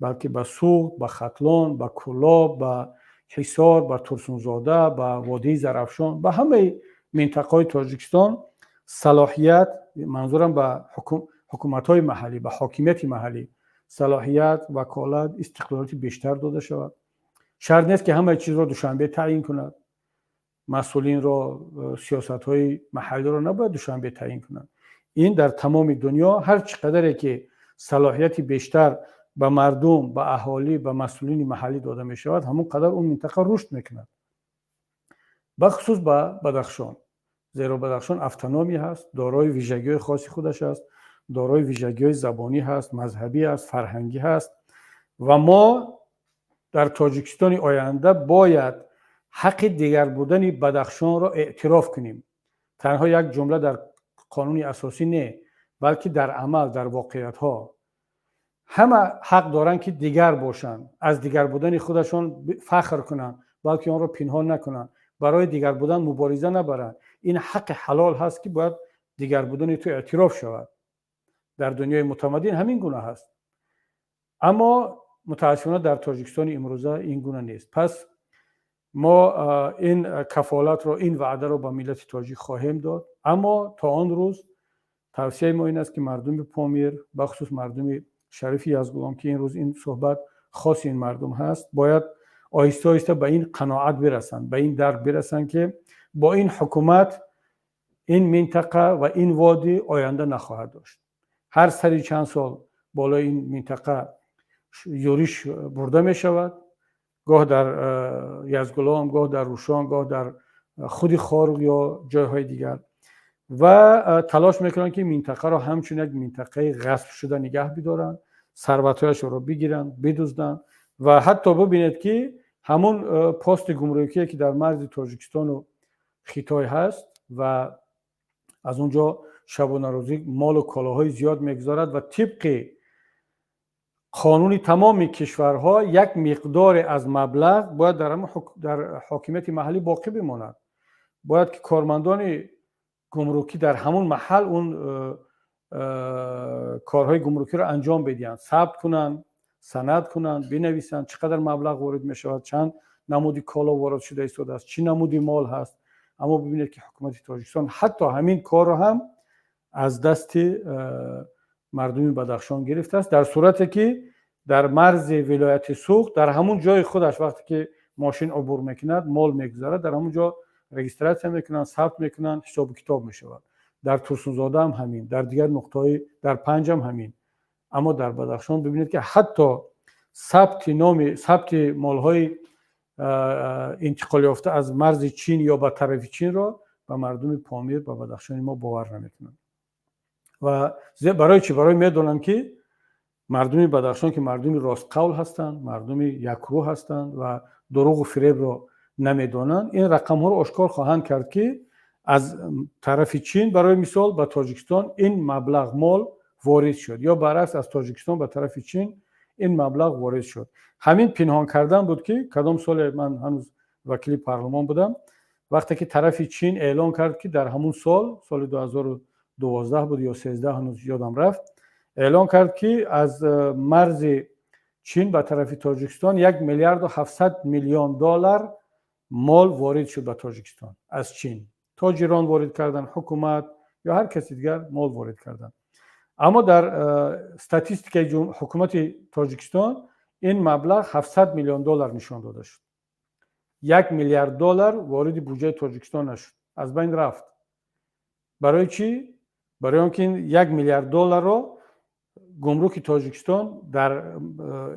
بلکه به سوغد، به ختلان، به کولاب، به حصار، به ترسونزاده، به وادی زرافشان، به همه منطقه‌های تاجیکستان صلاحیت، منظورم به حکومت‌های محلی، به حاکمیت محلی صلاحیت، وکالت، استقلالیت بیشتر داده شود. شرط نیست که همه چیز را دوشنبه تعیین کند. مسئولین را، سیاست‌های محلی را نباید دوشنبه تعیین کنند. این در تمام دنیا هر چقدر که صلاحیت بیشتر به مردم، به اهالی، به مسئولین محلی داده می شود، همون قدر اون منطقه رشد میکند. بخصوص به بدخشان، زیرا بدخشان اتونومی هست، دارای ویژگی خاصی خودش است، دارای ویژگی زبانی هست، مذهبی است، فرهنگی هست و ما در تاجیکستان آینده باید حق دیگر بودن بدخشان را اعتراف کنیم. تنها یک جمله در قانون اساسی نه، بلکه در عمل، در واقعیت ها همه حق دارن که دیگر باشن، از دیگر بودن خودشان فخر کنن، بلکه آن را پنهان نکنن، برای دیگر بودن مبارزه نبرن. این حق حلال هست که باید دیگر بودن تو اعتراف شود. در دنیای متمدن همین گونه هست، اما متاسفانه در تاجیکستان امروزه این گونه نیست. پس ما این کفالت رو، این وعده رو با ملت تاجیک خواهیم داد، اما تا آن روز توصیه ما این است که مردم پامیر، بخصوص مردم شریف یزدگلام که این روز این صحبت خاص این مردم هست، باید آهسته آهسته به این قناعت برسن، به این درک برسن که با این حکومت این منطقه و این وادی آینده نخواهد داشت. هر سری چند سال بالای این منطقه یوریش برده می شود، گاه در یزدگلام، گاه در روشان، گاه در خود خارق یا جایهای دیگر، و تلاش میکنن که منطقه را همچون یک منطقه غصب شده نگه بدارن، ثروت‌هایش رو بگیرن، بدزدن. و حتی ببینید که همون پست گمرکی که در مرز تاجیکستان و خیتای هست و از اونجا شبانه روزی مال و کالاهای زیاد میگذارد و طبق قانون تمام کشورها یک مقدار از مبلغ باید در حاکمیت محلی باقی بماند. باید که کارمندان گمرکی در همون محل اون کارهای گمرکی رو انجام بدهند، ثبت کنن، سند کنن، بنویسن چقدر مبلغ وارد می شود، چند نمودی کالا وارد شده است، چی نمودی مال هست. اما ببینید که حکومت تاجیکستان حتی همین کار رو هم از دست مردم بدخشان گرفته است، در صورتی که در مرز ولایت سوخت در همون جای خودش وقتی که ماشین عبور میکند مال میگذاره، در همون جا رجیستراسیون میکنن، ثبت میکنن، حساب کتاب میشود. در ترسونزاده هم همین، در دیگر نقطه‌های در پنج هم همین. اما در بدخشان ببینید که حتی ثبت مالهای انتقال یافته از مرز چین یا به طرف چین را به مردم پامیر و بدخشان ما باور نمیکنند. و برای چی؟ برای میدونن که مردم بدخشان که مردم راست قول هستند، مردم یکرو هستند و دروغ و فریب را نمیدونن، این رقم ها رو آشکار خواهند کرد که از طرف چین برای مثال به تاجیکستان این مبلغ مال وارد شد، یا برعکس از تاجیکستان به طرف چین این مبلغ وارد شد. همین پنهان کردن بود که کدام سال من هنوز وکیل پارلمان بودم، وقتی که طرف چین اعلان کرد که در همون سال 2012 بود یا 13 هنوز یادم رفت، اعلان کرد که از مرز چین به طرف تاجیکستان 1,700,000,000 دلار مال وارد شد به تاجیکستان از چین. تاجران وارد کردن، حکومت یا هر کسی دیگر مال وارد کردن. اما در استاتستیک حکومت تاجیکستان این مبلغ 700 میلیون دلار نشان داده شد. 1 میلیارد دلار وارد بودجه تاجیکستان نشد، از بین رفت. برای چی؟ برای اینکه 1 میلیارد دلار رو گمرک تاجیکستان در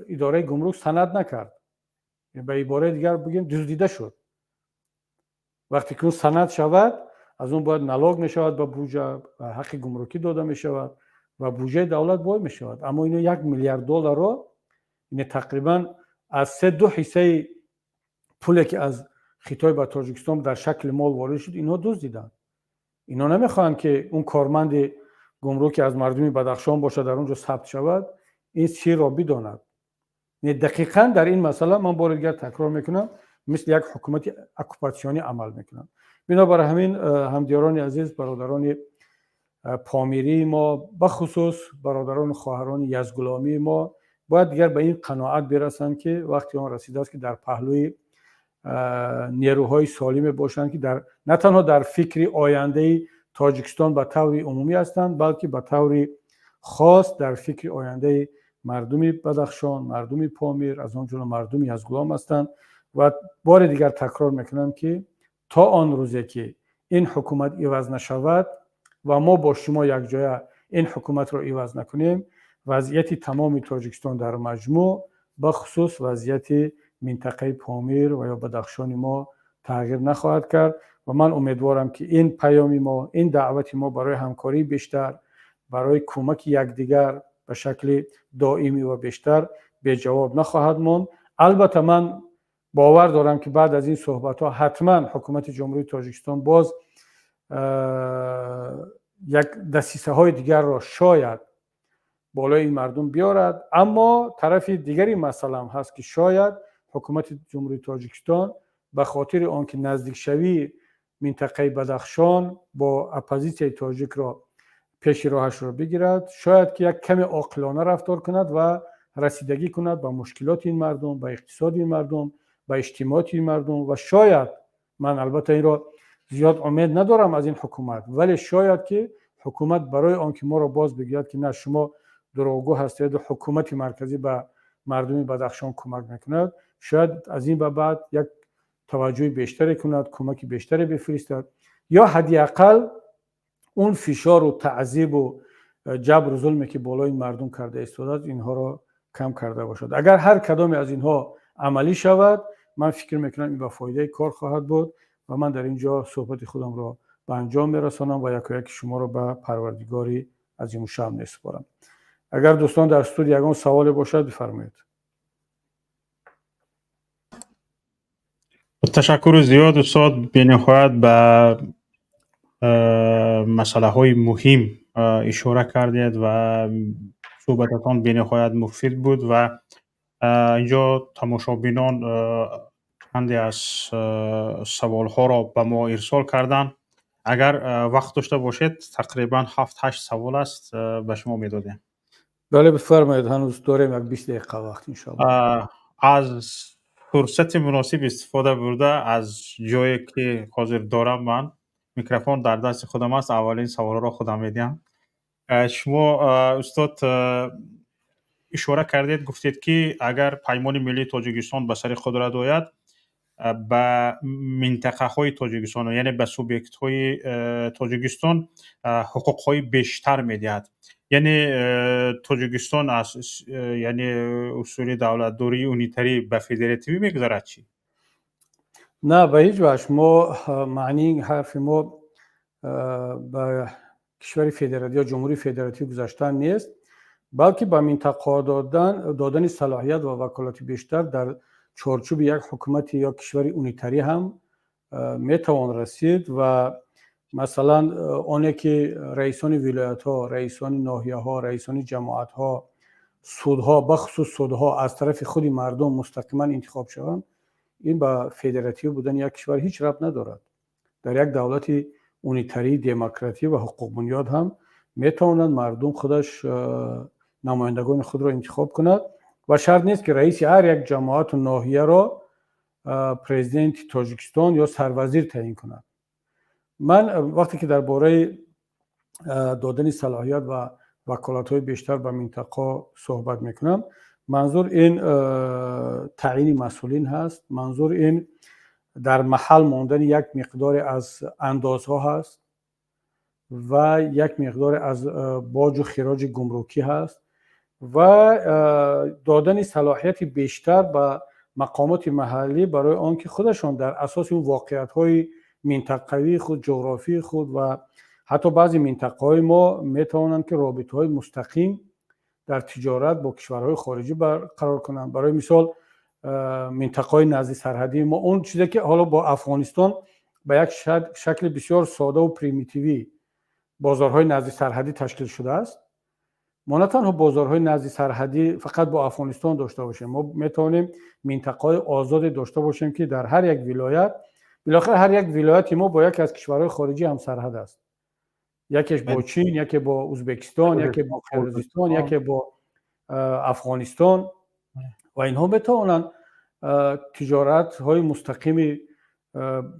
اداره گمرک سند نکرد. به عباره دیگر بگیم دزدیده شد. وقتی که اون سند شود از اون باید نلاگ می شود به بودجه و حق گمرکی داده می شود و بودجه دولت باید می شود. اما اینو 1 میلیارد دلار رو، این تقریبا از 3-2 حصه پولی که از خیتای به تاجیکستان در شکل مال وارد شد اینها دزدیدن. اینا نمیخوان که اون کارمند گمرک از مردم بدخشان باشه در اونجا ثبت شود، این سیر را بداند. دقیقاً در این مسئله من بار دیگر تکرار میکنم مثل یک حکومت اکوپاسیونی عمل میکنن. بنابراین همین همدیاران عزیز، برادران پامیری ما، بخصوص برادران خواهران یزدگلامی ما، باید دیگر به این قناعت برسند که وقتی آن رسیده است که در پهلوی نیروهای سالم باشند که نه تنها در فکر آینده تاجیکستان به طور عمومی هستند، بلکه به طور خاص در فکر آینده مردم بدخشان، مردم پامیر، از آن جمله مردم یزدگلام هستند. و بار دیگر تکرار میکنم که تا آن روزی که این حکومت عوض نشود و ما با شما یک جای این حکومت رو عوض نکنیم، وضعیت تمام تاجیکستان در مجموع به خصوص وضعیت منطقه پامیر و یا بدخشان ما تغییر نخواهد کرد. و من امیدوارم که این پیام ما، این دعوت ما برای همکاری بیشتر، برای کمک یکدیگر به شکل دائمی و بیشتر به جواب نخواهد ماند. البته من باور دارم که بعد از این صحبت ها حتما حکومت جمهوری تاجیکستان باز یک دسیسه های دیگر را شاید بالای این مردم بیارد. اما طرف دیگری مسئله هم هست که شاید حکومت جمهوری تاجیکستان به خاطر آنکه نزدیک شوی منطقه بدخشان با اپوزیسیون تاجیک را پیش راهش را بگیرد، شاید که یک کمی عاقلانه رفتار کند و رسیدگی کند به مشکلات این مردم، به اقتصاد این مردم، به اجتماعات این مردم. و شاید، من البته این را زیاد امید ندارم از این حکومت، ولی شاید که حکومت برای آنکه ما را باز بگیرد که نه، شما دروغگو هست یا حکومت مرکزی به مردم بدخشان کمک نکند، شاید از این به بعد یک توجه بیشتری کند، کمک بیشتری بفرستد یا حداقل اون فشار و تعذیب و جبر و ظلمی که بالای مردم کرده ایستاده اینها را کم کرده باشد. اگر هر کدام از اینها عملی شود، من فکر میکنم این به فایده کار خواهد بود و من در اینجا صحبت خودم را به انجام میرسانم و یک شما را به پروردگاری عظیم الشأن میسپارم. اگر دوستان در استودیو یگان سوالی باشد بفرمایید. تشکر زیاد استاد، بنهایت به مسئله های مهم اشاره کردید و صحبتتان بنهایت مفید بود و اینجا تماشابینان چندی از سوال ها را به ما ارسال کردن. اگر وقت داشته باشید تقریبا 7-8 سوال است، به شما میدادیم. بله بفرمایید، هنوز داریم یک 20 دقیقه وقت انشاءالله. از فرصت مناسب استفاده برده از جایی که حاضر دارم من میکروفون در دست خودم است، اولین سوال را خودم میدم. شما استاد اشاره کردید، گفتید که اگر پیمان ملی تاجیکستان به سر قدرت آید به منطقه های تاجیکستان یعنی به سوبیکت های تاجیکستان حقوق های بیشتر میدهد، یعنی تاجیکستان از یعنی اصول دولت دوری اونیتری به فدراتیوی میگذارد چی؟ نه به هیچ وجه. ما معنی حرف ما به کشور فدراتیو یا جمهوری فدراتیو گذاشتن نیست، بلکه به منطقه دادن صلاحیت و وکالت بیشتر در چارچوب یک حکومت یا کشور اونیتری هم میتوان رسید و مثلا آنه که رئیسان ولایت ها، رئیسان ناحیه ها، رئیسان جماعت ها، سودها، بخصوص سودها از طرف خود مردم مستقیما انتخاب شوند، این با فدراتیو بودن یک کشور هیچ ربط ندارد. در یک دولت اونیتری دموکراتی و حقوق بنیاد هم میتوانند مردم خودش نمایندگان خود را انتخاب کند و شرط نیست که رئیس هر یک جماعت و ناحیه را پرزیدنت تاجیکستان یا سروزیر تعیین کند. من وقتی که درباره دادن صلاحیت و وکالت‌های بیشتر به منطقه صحبت میکنم، منظور این تعیین مسئولین هست، منظور این در محل ماندن یک مقدار از اندازها هست و یک مقدار از باج و خراج گمرکی هست و دادن صلاحیت بیشتر به مقامات محلی برای آنکه خودشان در اساس اون واقعیت‌های منطقوی خود، جغرافی خود و حتی بعضی منطقه‌های ما میتوانند که رابطه‌های مستقیم در تجارت با کشورهای خارجی برقرار کنند. برای مثال منطقه‌های نزدیک سرحدی ما، اون چیزی که حالا با افغانستان به یک شکل بسیار ساده و پریمیتیوی بازارهای نزدیک سرحدی تشکیل شده است، ما نه تنها بازارهای نزدیک سرحدی فقط با افغانستان داشته باشیم، ما میتونیم منطقه‌های آزاد داشته باشیم که در هر یک ولایت، بالاخره هر یک ولایت ما با یک از کشورهای خارجی هم سرحد است، یکیش با چین، یکی با ازبکستان، یکی با قرقیزستان، یکی با افغانستان و اینها بتوانند تجارت های مستقیم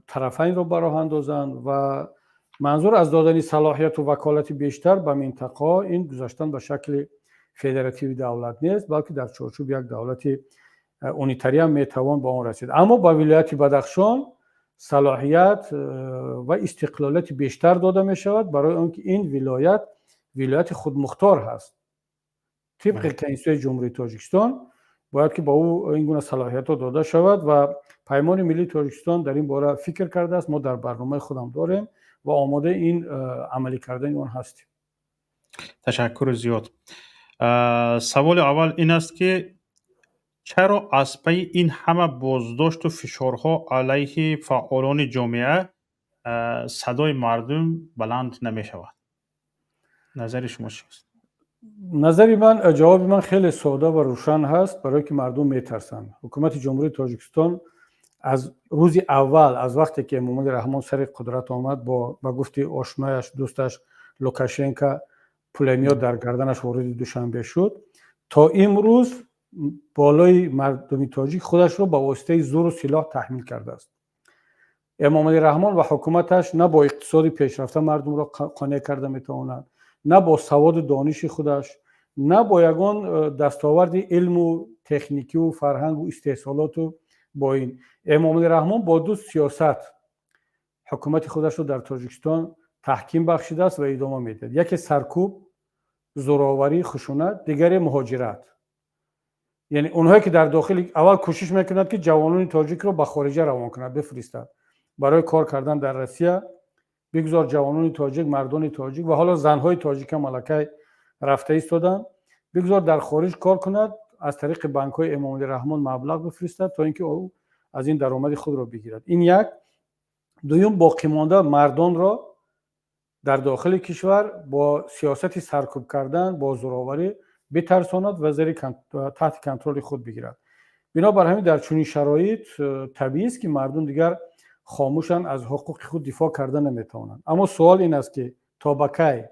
طرفین رو براه اندازند و منظور از دادن صلاحیت و وکالت بیشتر به منطقه این گذاشتن به شکل فدراتیوی دولت نیست، بلکه در چارچوب یک دولت اونیتری هم میتوان به آن رسید. اما با ولایت بدخشان صلاحیت و استقلالیت بیشتر داده می شود برای آنکه این ولایت خودمختار هست. طبق کنستیتوی جمهوری تاجیکستان باید که با او این گونه صلاحیت داده شود و پیمان ملی تاجیکستان در این باره فکر کرده است. ما در برنامه خودم داریم و آماده این عملی کردن آن هستیم. تشکر زیاد. سوال اول این است که چرا از پی این همه بازداشت و فشارها علیه فعالان جامعه صدای مردم بلند نمی شود؟ نظر شما چیست؟ نظری من، جواب من خیلی ساده و روشن هست. برای که مردم میترسن. حکومت جمهوری تاجیکستان از روز اول، از وقتی که محمد رحمان سر قدرت آمد، با گفته آشنایش دوستش لوکاشنکا پولمیات در گردنش وارد دوشنبه شد، تا امروز بالای مردم تاجیک خودش رو با واسطه زور و سلاح تحمیل کرده است. محمد رحمان و حکومتش نه با اقتصاد پیشرفته مردم را قانع کرده میتوانند، نه با سواد و دانش خودش، نه با یگان دستاورد علم و تکنیکی و فرهنگ و استحصالات و با این امام رحمان با دو سیاست حکومت خودش رو در تاجیکستان تحکیم بخشیده است و ادامه میده. یکی سرکوب، زوراوری، خشونت، دیگری مهاجرت. یعنی اونهایی که در داخل اول کوشش میکنند که جوانان تاجیک رو به خارج روان کنند، بفرستند برای کار کردن در روسیه، بگذار جوانان تاجیک، مردان تاجیک و حالا زنهای تاجیک هم ملکه رفته ایستادن، بگذار در خارج کار کند، از طریق بانک های امام رحمان مبلغ بفرستد تا اینکه او از این درآمد خود را بگیرد. این یک. دوم، باقی مانده مردان را در داخل کشور با سیاست سرکوب کردن، با زوراوری بترساند و تحت کنترل خود بگیرد. بنابر همین در چنین شرایط طبیعی است که مردم دیگر خاموشن، از حقوق خود دفاع کردن نمیتوانند. اما سوال این است که تا به کی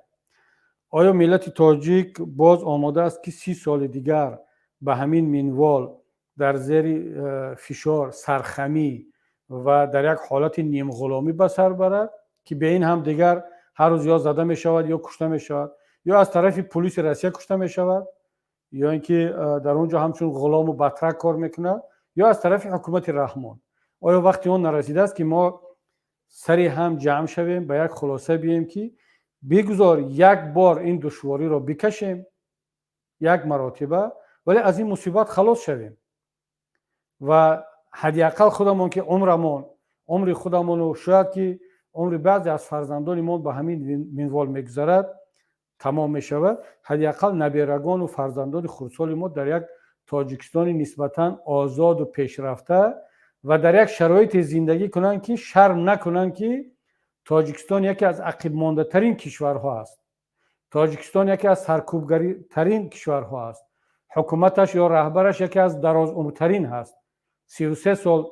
آیا ملت تاجیک باز آماده است که 30 سال دیگر به همین منوال در زیر فشار، سرخمی و در یک حالت نیم غلامی به سر برد که به این هم دیگر هر روز یا زده می شود یا کشته می شود، یا از طرف پلیس روسیه کشته می شود، یا اینکه در اونجا همچون غلام و بطرک کار میکنه، یا از طرف حکومت رحمان؟ آیا وقتی اون نرسیده است که ما سری هم جمع شویم به یک خلاصه بیاییم که بگذار یک بار این دشواری را بکشیم یک مراتبه، ولی از این مصیبت خلاص شویم و حداقل خودمون که عمر خودمون و شاید که عمر بعضی از فرزندانمون به همین منوال میگذرد تمام می شود، حداقل نبیرگان و فرزندان خردسال ما در یک تاجیکستان نسبتاً آزاد و پیشرفته و در یک شرایط زندگی کنند که شرم نکنند که تاجیکستان یکی از عقب مانده ترین کشورها است. تاجیکستان یکی از سرکوبگری ترین کشورها است. حکومتش یا رهبرش یکی از دراز عمرترین هست. 33 سال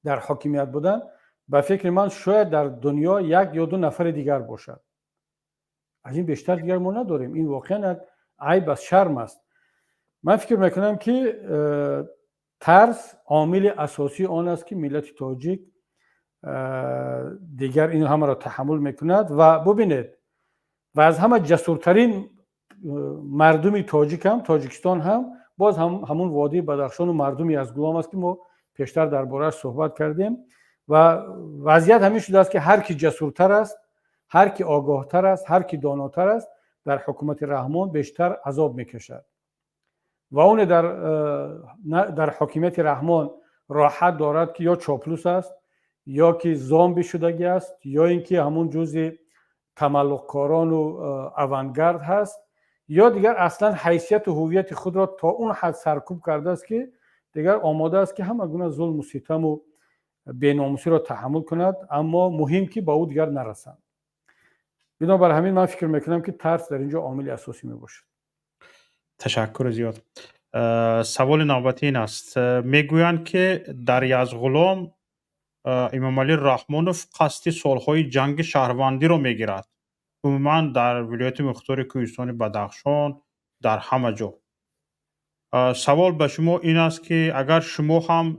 در حاکمیت بودن. به فکر من شاید در دنیا یک یا دو نفر دیگر باشد. از این بیشتر دیگر ما نداریم. این واقعا عیب است، شرم است. من فکر میکنم که ترس عامل اساسی آن است که ملت تاجیک دیگر این همه را تحمل میکند و ببینید و از همه جسورترین مردمی تاجیکستان هم باز همون وادی بدخشان و مردمی از گلام است که ما پیشتر درباره‌اش صحبت کردیم و وضعیت همین شده است که هر کی جسورتر است، هر کی آگاهتر است، هر کی داناتر است در حکومت رحمان بیشتر عذاب میکشد و اون در حکومت رحمان راحت دارد که یا چاپلوس است یا که زامبی شدگی است یا اینکه همون جزء تملق‌کاران و اوانگارد هست یا دیگر اصلا حیثیت و هویت خود را تا اون حد سرکوب کرده است که دیگر آماده است که همه گونه ظلم و ستم و بی‌ناموسی را تحمل کند، اما مهم که با او دیگر نرسند. بنابر همین من فکر میکنم که ترس در اینجا عامل اساسی میباشد. تشکر زیاد. سوال نوبتی این است، میگویند که در یزغلام امام علی رحمانوف قصد سالهای جنگ شهروندی را میگیرد، عموما در ولایت مختار کوهستان بدخشان، در همه جا. سوال به شما این است که اگر شما هم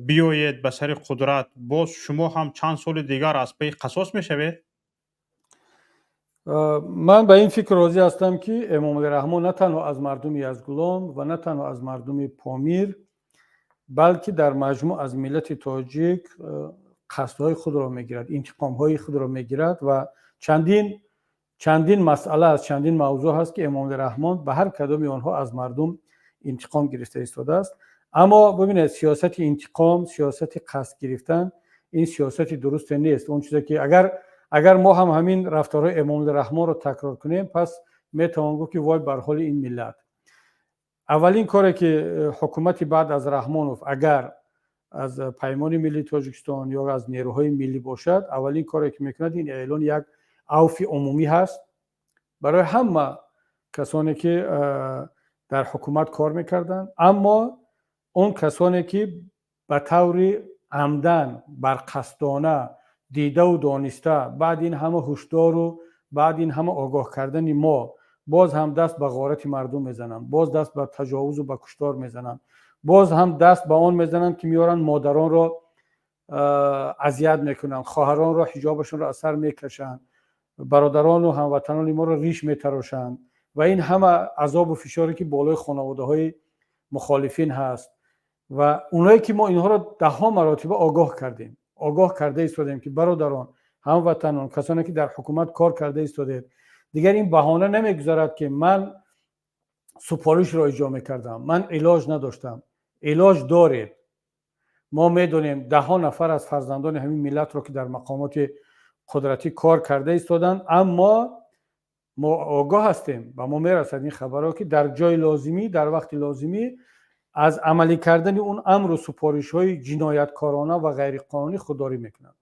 بیایید به سر قدرت، باز شما هم چند سال دیگر از پی قصاص میشوید؟ من به این فکر راضی هستم که امام علی رحمان نه تنها از مردم یزغلام و نه تنها از مردم پامیر بلکه در مجموع از ملت تاجیک قصدهای خود را میگیرد، انتقامهای خود را میگیرد و چندین مسئله از چندین موضوع هست که امام رحمان به هر کدام آنها از مردم انتقام گرفته ایستاده است. اما ببینید سیاست انتقام، سیاست قصد گرفتن، این سیاست درست نیست. اون چیزی که اگر ما هم همین رفتارهای امام رحمان رو تکرار کنیم، پس میتوان گفت که وای بر حال این ملت. اولین کاری که حکومت بعد از رحمانوف اگر از پیمان ملی تاجیکستان یا از نیروهای ملی باشد، اولین کاری که میکند این اعلان یک عفو عمومی هست برای همه کسانی که در حکومت کار میکردن، اما اون کسانی که به طور عمدن برقصدانه دیده و دانسته بعد این همه هشدار و بعد این همه آگاه کردن ما باز هم دست به غارت مردم میزنن، باز دست به تجاوز و به کشتار میزنن، باز هم دست به آن میزنن که میارن مادران را اذیت میکنن، خواهران را حجابشون را از سر میکشن، برادران و هموطنان ما را ریش میتراشن و این همه عذاب و فشاری که بالای خانواده های مخالفین هست و اونایی که ما اینها را ده ها مراتبه آگاه کرده ایستادیم که برادران، هموطنان، کسانی که در حکومت کار کرده ایستادید، دیگر این بهانه نمیگذارد که من سفارش را اجرا میکردم، من علاج نداشتم. علاج دارید. ما میدونیم ده ها نفر از فرزندان همین ملت را که در مقامات قدرتی کار کرده ایستادند، اما ما آگاه هستیم و ما میرسد این خبرها که در جای لازمی، در وقت لازمی از عملی کردن اون امر و سفارش های جنایتکارانه و غیر قانونی خودداری میکنند.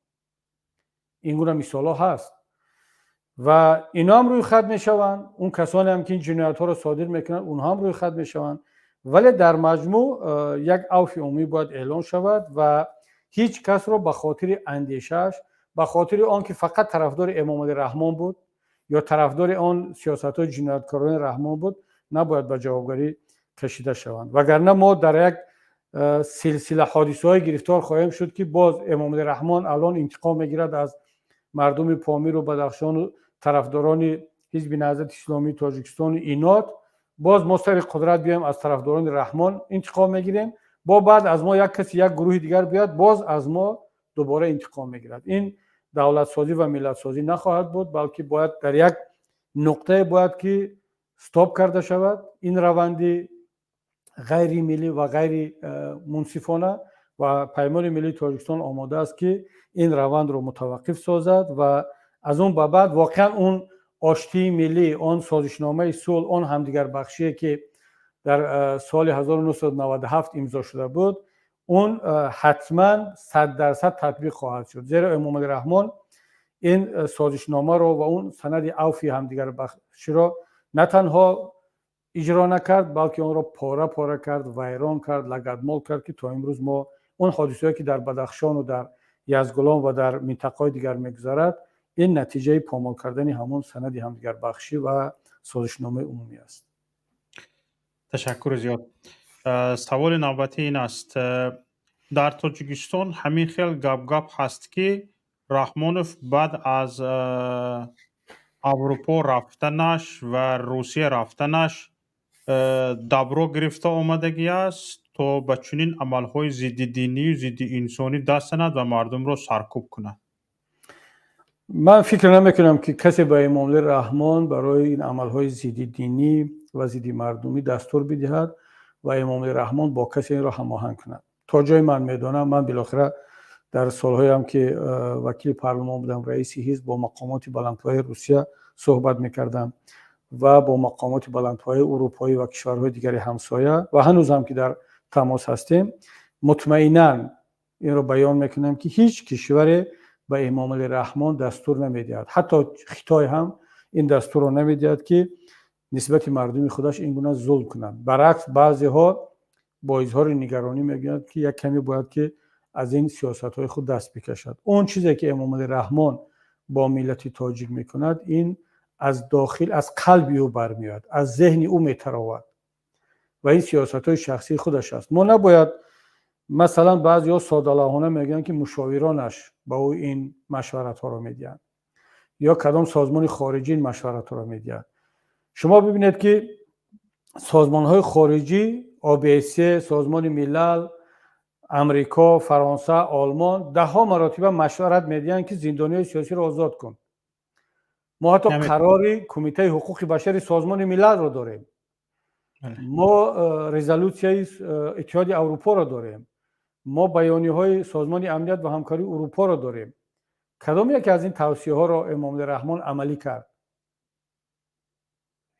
این گونه مثال ها هست و اینا هم روی خط میشوند. اون کسانی هم که این جنایت ها رو صادر میکنند اونها هم روی خط میشوند. ولی در مجموع یک عفو عمومی باید اعلان شود و هیچ کس رو به خاطر اندیشش، به خاطر آن که فقط طرفدار امام علی رحمان بود یا طرفدار آن سیاست‌های جنایتکاران رحمان بود نباید به جوابگری کشیده شوند. وگرنه ما در یک سلسله حادثه‌های گرفتار خواهیم شد که باز امام علی رحمان الان انتقام میگیرد از مردم پامیر و بدخشان و طرفداران حزب نهضت اسلامی تاجیکستان اینات، باز ما سر قدرت بیایم از طرفداران رحمان انتقام میگیریم، با بعد از ما یک کسی یک گروه دیگر بیاد باز از ما دوباره انتقام میگیرد. این دولت سازی و ملت سازی نخواهد بود، بلکه باید در یک نقطه باید که استاپ کرده شود. این روندی غیر ملی و غیر منصفانه و پیمان ملی تاجیکستان آماده است که این روند رو متوقف سازد و از اون به بعد واقعا اون آشتی ملی، اون سازشنامه صلح، اون همدیگر بخشی که در سال 1997 امضا شده بود، اون حتما 100% تطبیق خواهد شد. زیرا امام علی رحمان این سازشنامه رو و اون سند عفو همدیگر بخشی رو نه تنها اجرا نکرد، بلکه اون رو پاره پاره کرد، ویران کرد، لگدمال کرد که تا امروز ما اون حادثه‌ای که در بدخشان و در یزدگلان و در منطقه‌های دیگر می‌گذرد، این نتیجه پامال کردن همون سند همدیگر بخشی و سازشنامه عمومی است. تشکر زیاد. سوال نوبتی این است: در تاجیکستان همین خیلی گپ هست که رحمانوف بعد از اروپا رفتنش و روسیه رفتنش دبرو گرفته آمدگی است تا به چنین عملهای ضد دینی و ضد انسانی دست نهد و مردم را سرکوب کند. من فکر نمیکنم که کسی به امام علی رحمان برای این عملهای ضد دینی و ضد مردمی دستور بدهد و امام علی رحمان با کسی این را هماهنگ کند. تا جای من میدانم، من بالاخره در سالهایی هم که وکیل پارلمان بودم، رئیس حزب، با مقامات بلندپایه روسیه صحبت میکردم و با مقامات بلندپایه اروپایی و کشورهای دیگر همسایه و هنوز هم که در تماس هستیم. مطمئنا این را بیان میکنم که هیچ کشوری به امام علی رحمان دستور نمیدهد، حتی خیتای هم این دستور را نمیدهد که نسبت مردم خودش این گونه ظلم کنند. برعکس بعضی ها با اظهار نگرانی میگویند که یک کمی باید که از این سیاست‌های خود دست بکشد. اون چیزی که امام علی رحمان با ملت تاجیک میکند، این از داخل، از قلب او برمیاد، از ذهن او میتراود و این سیاست‌های شخصی خودش است. ما نباید مثلا بعضی‌ها ساده‌لوحانه میگن که مشاورانش با او این مشورت‌ها رو میدن یا کدام سازمان خارجی این مشورت‌ها رو میدن. شما ببینید که سازمان‌های خارجی، OBSE، سازمان ملل، امریکا، فرانسه، آلمان ده ها مراتب مشورت میدن که زندانیان سیاسی رو آزاد کن. ما حتی قرار کمیته حقوق بشر سازمان ملل رو داریم. ما رزولوسیای اتحاد اروپا رو داریم. ما بیانیه‌های سازمان امنیت و همکاری اروپا رو داریم. کدام یک از این توصیه‌ها رو امام علی رحمان عملی کرد؟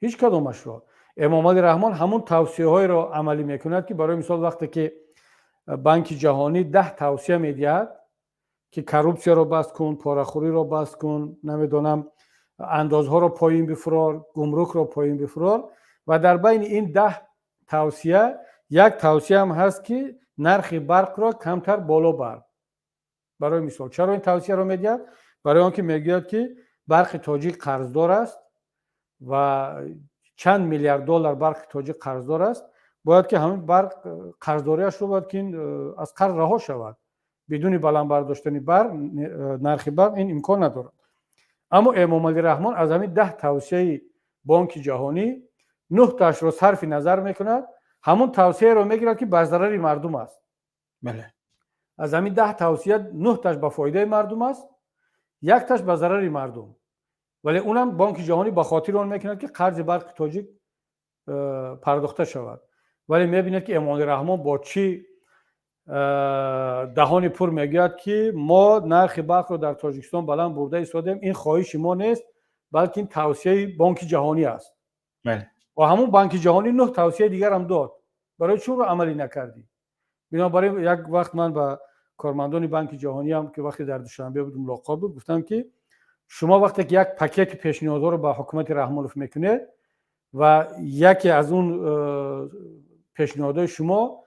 هیچ کدامش رو. امام علی رحمان همون توصیه‌های رو عملی میکند که برای مثال وقتی که بانک جهانی 10 توصیه میدهد که کروپسیا رو بس کن، پاره‌خوری رو بس کن، نمیدونم اندازها رو پایین بفرار، گمرک رو پایین بفرار، و در بین این 10 توصیه یک توصیه هم هست که نرخ برق را کمتر بالا بر. برای مثال چرا این توصیه رو میدهد؟ برای آنکه میگوید که برق تاجیک قرضدار است و چند میلیارد دلار برق تاجیک قرضدار است، باید که همین برق قرضداریش رو باید که از قرض رها شود. بدون بلند برداشتن برق، نرخ برق این امکان ندارد. اما امام علی رحمان از همین 10 توصیه بانک جهانی 9 تاش رو صرف نظر میکند، همون توصیه رو میگیرد که بر ضرر مردم است. بله. از همین 10 توصیه 9 تاش به فایده مردم است، 1 تاش به ضرر مردم. ولی اونم بانک جهانی به خاطر اون میکند که قرض برق تاجیک پرداخته شود. ولی میبینید که امان رحمان با چی دهانی پر میگوید که ما نرخ برق رو در تاجیکستان بلند برده ایستادیم، این خواهش ما نیست بلکه این توصیه بانک جهانی است. بله. و همون بانک جهانی 9 توصیه دیگر هم داد، برای چون رو عملی نکردی؟ بنابراین یک وقت من با کارمندان بانک جهانی هم که وقتی در دوشنبه بود ملاقات بود گفتم که شما وقتی که یک پاکت پیشنهادها رو به حکومت رحمانوف میکنه و یکی از اون پیشنهادهای شما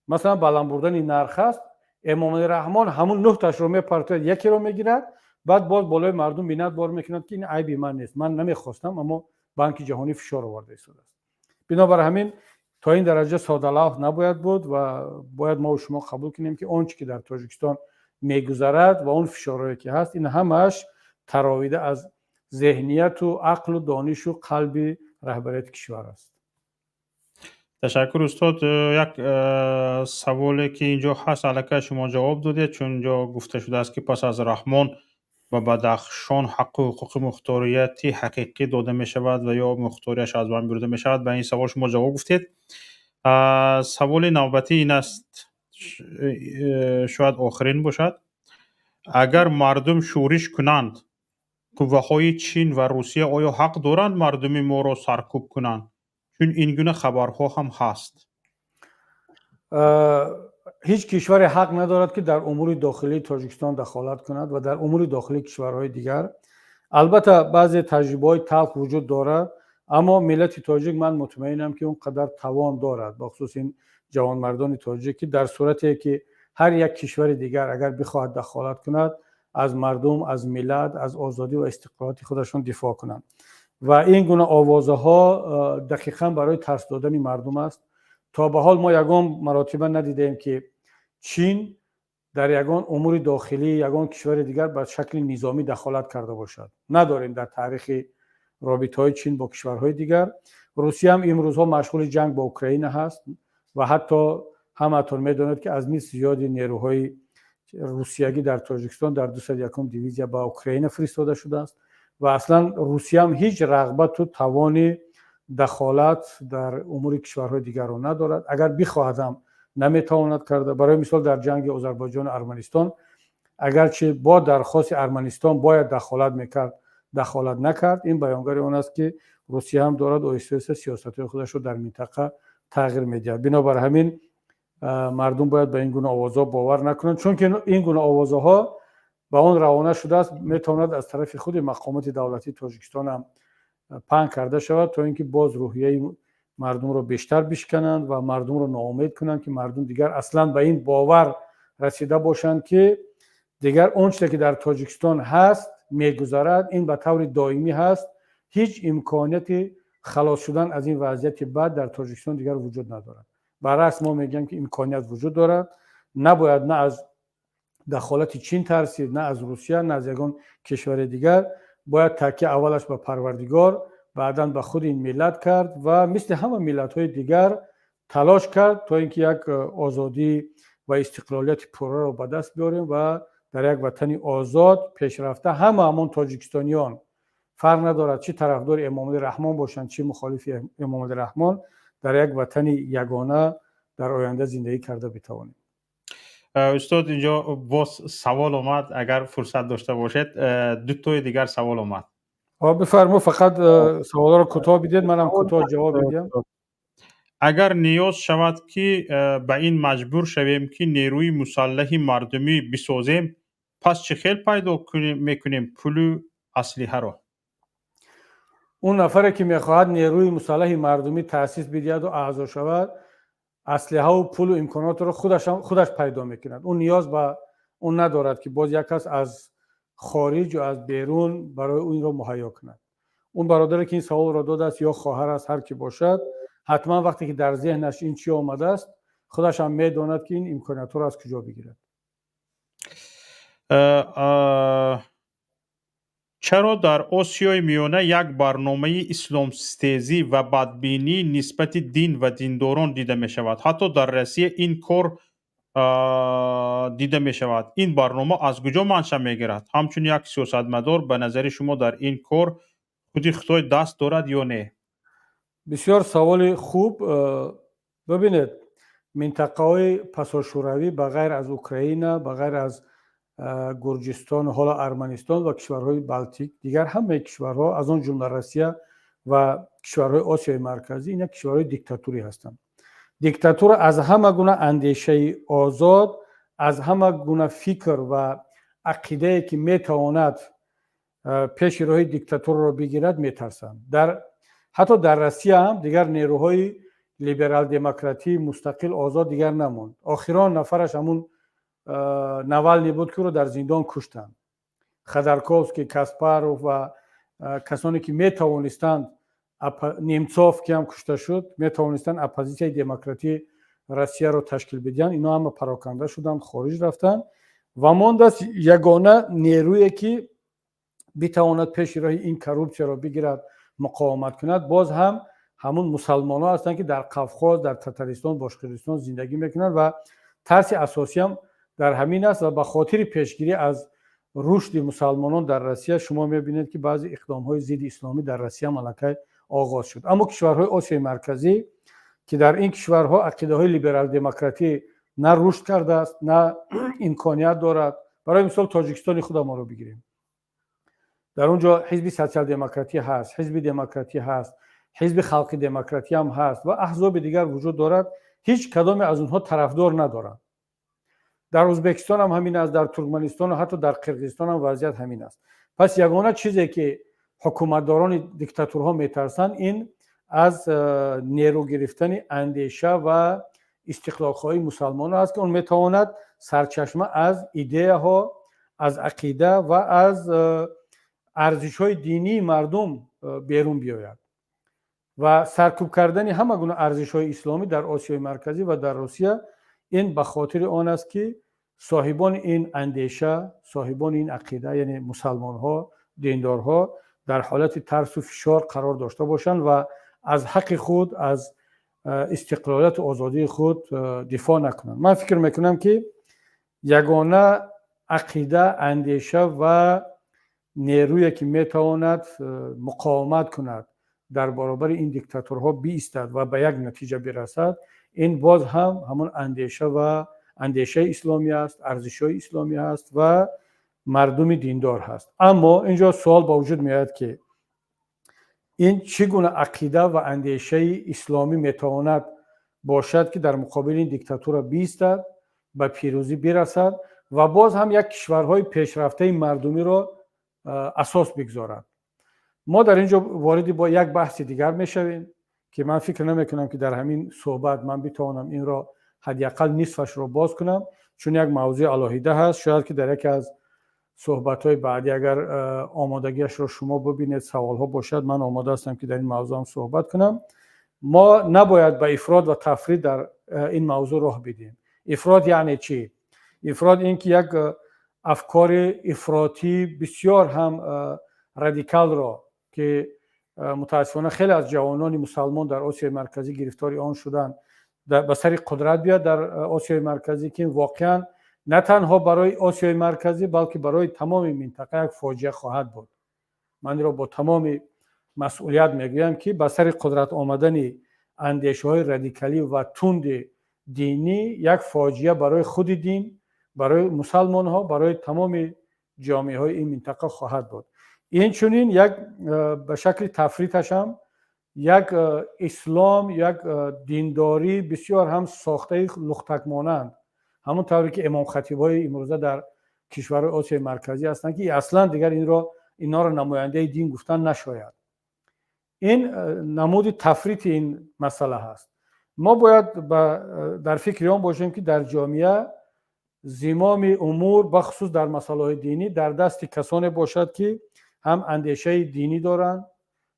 مثلا بلند بردن این نرخ است، امام رحمان همون 9 تاش رو میپرتد، یکی رو میگیرد، بعد باز بالای مردم بینت بار میکند که این عیبی من نیست، من نمیخواستم اما بانک جهانی فشار آورده است. بنابر همین تا این درجه ساده لوح نباید بود و باید ما و شما قبول کنیم که آنچه که در تاجیکستان میگذرد و اون فشارهایی که هست این همش تراویده از ذهنیت و عقل و دانش و قلب رهبریت کشور است. تشکر استاد. یک سوالی که اینجا هست الکی شما جواب دادید، چون اینجا گفته شده است که پس از رحمان و بدخشان حقوق مختاریتی حقیقی داده می شود و یا مختاریش از بین برده می شود. به این سوال شما جواب گفتید. سوال نوبتی این است، شاید آخرین باشد. اگر مردم شورش کنند، قوه‌های چین و روسیه آیا حق دارند مردم ما را سرکوب کنند؟ چون این گونه خبرها هم هست. هیچ کشور حق ندارد که در امور داخلی تاجیکستان دخالت کند و در امور داخلی کشورهای دیگر. البته بعضی تجربه‌های تلخ وجود دارد، اما ملت تاجیک من مطمئنم که اون قدر توان دارد، بخصوص این جوانمردان تاجیک، که در صورتی که هر یک کشور دیگر اگر بخواهد دخالت کند از مردم، از ملت، از آزادی و استقلالات خودشون دفاع کنند. و این گونه آوازها دقیقاً برای ترس دادن مردم است. تا به حال ما یگان مراتبا ندیدیم که چین در یگان امور داخلی یگان کشور دیگر به شکل نظامی دخالت کرده باشد. نداریم در تاریخ رابطه‌های چین با کشورهای دیگر. روسیه هم امروزها مشغول جنگ با اوکراین هست و حتی همتون میدونید که از میز زیادی نیروهای روسیایی در تاجیکستان در 201 دیویزیا با اوکراین فرستاده شده است و اصلا روسیه هم هیچ رغبت و توان دخالت در امور کشورهای دیگر رو ندارد. اگر بخواهد هم نمیتواند کرده. برای مثال در جنگ آذربایجان و ارمنستان اگرچه با درخواست ارمنستان باید دخالت میکرد، دخالت نکرد. این بیانگر اون است که روسیه هم دارد آهسته سیاست‌های خودش رو در منطقه تغییر میدهد. بنابر همین مردم باید به این گونه آوازها باور نکنند، چون که این گونه آوازها به اون روانه شده است میتواند از طرف خود مقامات دولتی تاجیکستان هم پنگ کرده شود تا اینکه باز روحیه مردم رو بیشتر بشکنند و مردم رو ناامید کنند که مردم دیگر اصلا به این باور رسیده باشند که دیگر آنچه که در تاجیکستان هست میگذرد، این به طور دائمی هست، هیچ امکانیت خلاص شدن از این وضعیت بد در تاجیکستان دیگر وجود ندارد. برعکس ما میگیم که امکانیت وجود دارد. نباید نه از دخالت چین ترسید، نه از روسیه، نه از یگان کشور دیگر. باید تکیه اولش به پروردگار، بعداً به خود این ملت کرد و مثل همه ملت‌های دیگر تلاش کرد تا اینکه یک آزادی و استقلالیت پوره را به دست بیاریم و در یک وطن آزاد پیشرفته همون تاجیکستانیان، فرق ندارد چه طرفدار امام رحمان باشند چه مخالف امام رحمان، در یک وطن یگانه در آینده زندگی کرده بتوانیم. استاد اینجا باز سوال اومد، اگر فرصت داشته باشید دو تا دیگر سوال اومد. بفرمایید، فقط سوالا رو کوتاه بدید منم کوتاه جواب بدم. اگر نیاز شود که به این مجبور شویم که نیروی مسلح مردمی بسازیم، پس چه خیل پیدا میکنیم پول اسلحه را؟ اون نفری که میخواهد نیروی مسلح مردمی تأسیس بدهد و اعضا شود، اسلحه و پول و امکانات رو خودش پیدا میکند. اون نیاز به اون ندارد که باز یک کس از خارج و از بیرون برای اون رو مهیا کند. اون برادری که این سوال را داده است یا خواهر است، هر کی باشد، حتما وقتی که در ذهنش این چی آمده است خودش هم میداند که این امکانات رو از کجا بگیرد. چرا در آسیای میانه یک برنامه اسلام ستیزی و بدبینی نسبت دین و دینداران دیده می شود؟ حتی در روسیه این کار دیده می شود. این برنامه از کجا منشأ می گیرد؟ همچون یک سیاستمدار به نظر شما در این کار خودی خدای دست دارد یا نه؟ بسیار سوال خوب. ببینید، منطقه‌های پساشوروی به غیر از اوکراین، به غیر از گرجستان، حالا ارمنستان و کشورهای بالتیک، دیگر همه کشورها از آن جمله روسیه و کشورهای آسیای مرکزی، اینا کشورهای دیکتاتوری هستند. دیکتاتور از همه گونه اندیشه آزاد، از همه گونه فکر و عقیده که میتواند پیش روی دیکتاتور را بگیرد میترسند. حتی در روسیه هم دیگر نیروهای لیبرال دموکراتی مستقل آزاد دیگر نموند. آخران نفرش همون نوالنی بود که رو در زندان کشتند. خدرکوفسکی، کاسپاروف و کسانی که میتوانستند، نیمچوف که هم کشته شد، میتوانستند اپوزیسیون دموکراتی روسیه رو تشکیل بدن، اینا هم پراکنده شدند، خارج رفتند و ماند است یگانه نیرویی که بتواند پیش راه این کروپسیا را بگیرد، مقاومت کند، باز هم همون مسلمان ها هستند که در قفقاز، در تتارستان، باشقرستان زندگی میکنند و ترس اساسی هم در همین است. و به خاطر پیشگیری از رشد مسلمانان در روسیه شما میبینید که بعضی اقدام های ضد اسلامی در روسیه ملکه آغاز شد. اما کشورهای آسیای مرکزی که در این کشورها عقیده های لیبرال دموکراتی نه رشد کرده است، نه امکانیت دارد. برای مثال تاجیکستان خود ما رو بگیریم، در اونجا حزب سوسیال دموکراتی هست، حزب دموکراتی هست، حزب خلق دموکراتی هم هست و احزاب دیگر وجود دارد. هیچ کدام از اونها طرفدار ندارند. در ازبکستان هم همین است، در ترکمنستان و حتی در قرقیزستان هم وضعیت همین است. پس یگانه چیزی که حکومتداران دیکتاتورها میترسند این از نیرو گرفتن اندیشه و استقلال خواهی مسلمان است که اون میتواند سرچشمه از ایده ها، از عقیده و از ارزش های دینی مردم بیرون بیاید و سرکوب کردن همه گونه ارزش های اسلامی در آسیای مرکزی و در روسیه. این به خاطر آن است که صاحبان این اندیشه، صاحبان این عقیده، یعنی مسلمان ها، دیندارها، در حالت ترس و فشار قرار داشته باشند و از حق خود، از استقلالیت و آزادی خود دفاع نکنند. من فکر میکنم که یگانه عقیده، اندیشه و نیرویی که میتواند مقاومت کند در برابر این دیکتاتورها بایستد و به یک نتیجه برسد، این باز هم همون اندیشه و اندیشه اسلامی است، ارزش‌های اسلامی است و مردم دیندار هست. اما اینجا سوال با وجود میاد که این چگونه عقیده و اندیشه اسلامی میتواند باشد که در مقابل این دیکتاتور بایستد، به پیروزی برسد و باز هم یک کشورهای پیشرفته مردمی را اساس بگذارد. ما در اینجا وارد با یک بحث دیگر میشویم که من فکر نمیکنم که در همین صحبت من بتوانم این را حداقل نصفش را باز کنم، چون یک موضوع علاهیده هست. شاید که در یکی از صحبت‌های بعدی اگر آمادگیش را شما ببینید، سوال‌ها باشد، من آماده هستم که در این موضوع هم صحبت کنم. ما نباید به افراط و تفرید در این موضوع راه بدیم. افراط یعنی چی؟ افراط این که یک افکار افراطی بسیار هم رادیکال را که متاسفانه خیلی از جوانان مسلمان در آسیای مرکزی گرفتاری آن شدن به سر قدرت بیاد در آسیای مرکزی که واقعا نه تنها برای آسیای مرکزی بلکه برای تمام منطقه یک فاجعه خواهد بود. من را با تمام مسئولیت میگویم که به سر قدرت آمدن اندیشه‌های رادیکالی و تند دینی یک فاجعه برای خود دین، برای مسلمان ها، برای تمام جامعه های این منطقه خواهد بود. این چنین یک به شکل تفریطش هم یک اسلام، یک دینداری بسیار هم ساخته لختک مانند، همون طوری که امام خطیب های امروزه در کشورهای آسیای مرکزی هستند که اصلا دیگر اینا را نماینده دین گفتن نشاید. این نمود تفریط این مسئله هست. ما باید در فکر آن باشیم که در جامعه زمام امور بخصوص در مسائل دینی در دست کسانی باشد که هم اندیشه دینی دارند،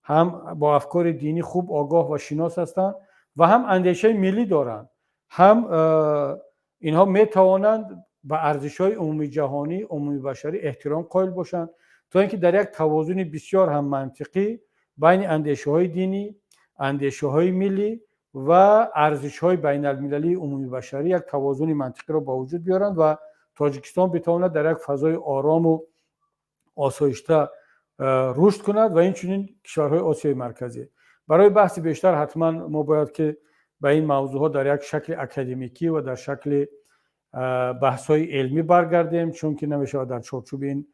هم با افکار دینی خوب آگاه و شناس هستند و هم اندیشه ملی دارند. هم اینها می توانند به ارزش‌های عمومی جهانی، عمومی بشری احترام قائل باشند، تا اینکه در یک توازن بسیار هم منطقی بین اندیشه‌های دینی، اندیشه‌های ملی و ارزش‌های بین‌المللی عمومی بشری یک توازن منطقی را با وجود بیارند و تاجیکستان بتواند در یک فضای آرام و آسایشته رشد کند و این چنین کشورهای آسیای مرکزی. برای بحث بیشتر حتما ما باید که به این موضوعها در یک شکل اکادمیکی و در شکل بحث‌های علمی برگردیم، چون که نمیشه در چارچوب این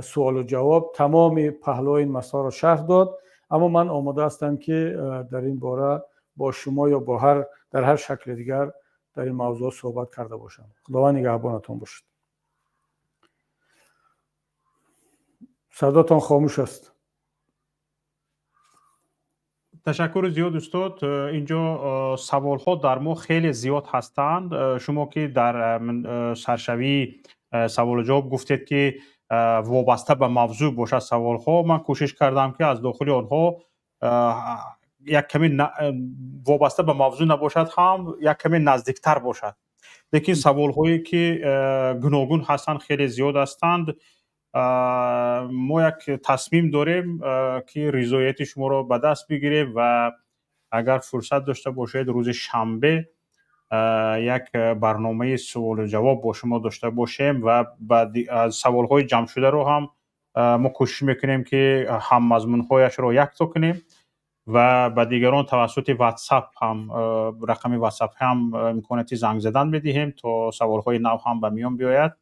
سوال و جواب تمام پهلوهای این مسائل را شرح داد. اما من آماده هستم که در این باره با شما یا با در هر شکل دیگر در این موضوع صحبت کرده باشم. خداوند نگهبانتون باشد. صداتان خاموش است. تشکر زیاد استاد. اینجا سوال ها در ما خیلی زیاد هستند. شما که در سرشوی سوال و جواب گفتید که وابسته به موضوع باشد سوال ها، من کوشش کردم که از داخل آنها یک کمی وابسته به موضوع نباشد هم یک کمی نزدیکتر باشد. لیکن سوال هایی که گوناگون هستند خیلی زیاد هستند. ما یک تصمیم داریم که رضایت شما را به دست بگیریم و اگر فرصت داشته باشید روز شنبه یک برنامه سوال و جواب با شما داشته باشیم و از سوال های جمع شده رو هم ما کوشش میکنیم که هم مضمون هایش رو یک تا کنیم و به دیگران توسط واتساپ هم رقم واتساپ هم امکاناتی زنگ زدن بدهیم تا سوال های نو هم به میان بیاید.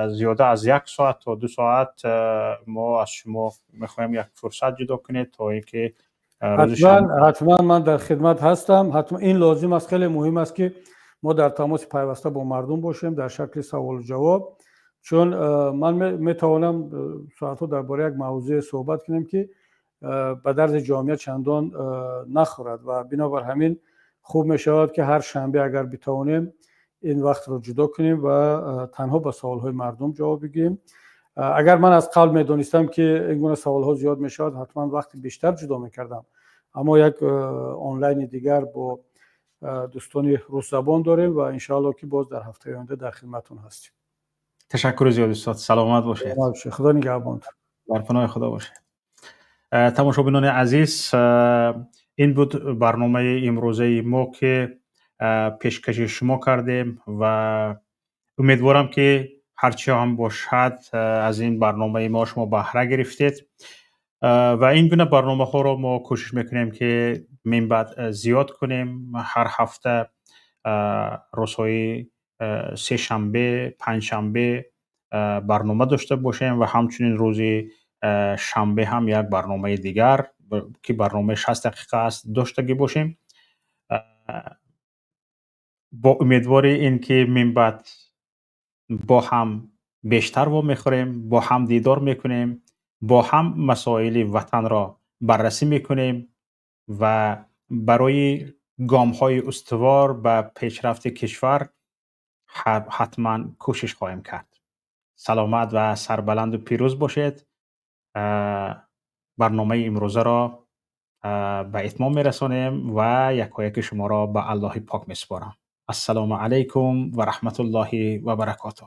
زیاده از 1 ساعت تا 2 ساعت ما از شما میخوایم یک فرصت جدا کنید تا اینکه حتما من در خدمت هستم. حتما این لازم است، خیلی مهم است که ما در تماس پیوسته با مردم باشیم در شکل سوال و جواب، چون من میتوانم ساعت‌ها درباره یک موضوع صحبت کنم که به درد جامعه چندان نخورد و بنابر همین خوب میشود که هر شنبه اگر بتوانیم این وقت رو جدا کنیم و تنها به سوال‌های مردم جواب بگیریم. اگر من از قبل میدونستم که این گونه سوال‌ها زیاد میشود حتما وقت بیشتر جدا میکردم، اما یک آنلاین دیگر با دوستان روس زبان داریم و انشاءالله که باز در هفته آینده در خدمتتون هستیم. تشکر زیاد استاد. سلامت باشید. خدا نگهبانتون. در پناه خدا باشید. تماشابینان عزیز، این بود برنامه امروزه ما که پیشکش شما کردیم و امیدوارم که هرچی هم باشد از این برنامه ما شما بهره گرفتید و این گونه برنامه ها رو ما کوشش میکنیم که من بعد زیاد کنیم. هر هفته روزهای سه شنبه، پنج شنبه برنامه داشته باشیم و همچنین روز شنبه هم یک برنامه دیگر که برنامه 60 دقیقه است داشته باشیم. با امیدواری این که من بعد با هم بیشتر و میخوریم، با هم دیدار میکنیم، با هم مسائل وطن را بررسی میکنیم و برای گام های استوار به پیشرفت کشور حتما کوشش خواهیم کرد. سلامت و سربلند و پیروز باشید. برنامه امروزه را به اتمام میرسانیم و یکایک شما را به الله پاک میسپارم. السلام علیکم و رحمت الله و برکاته.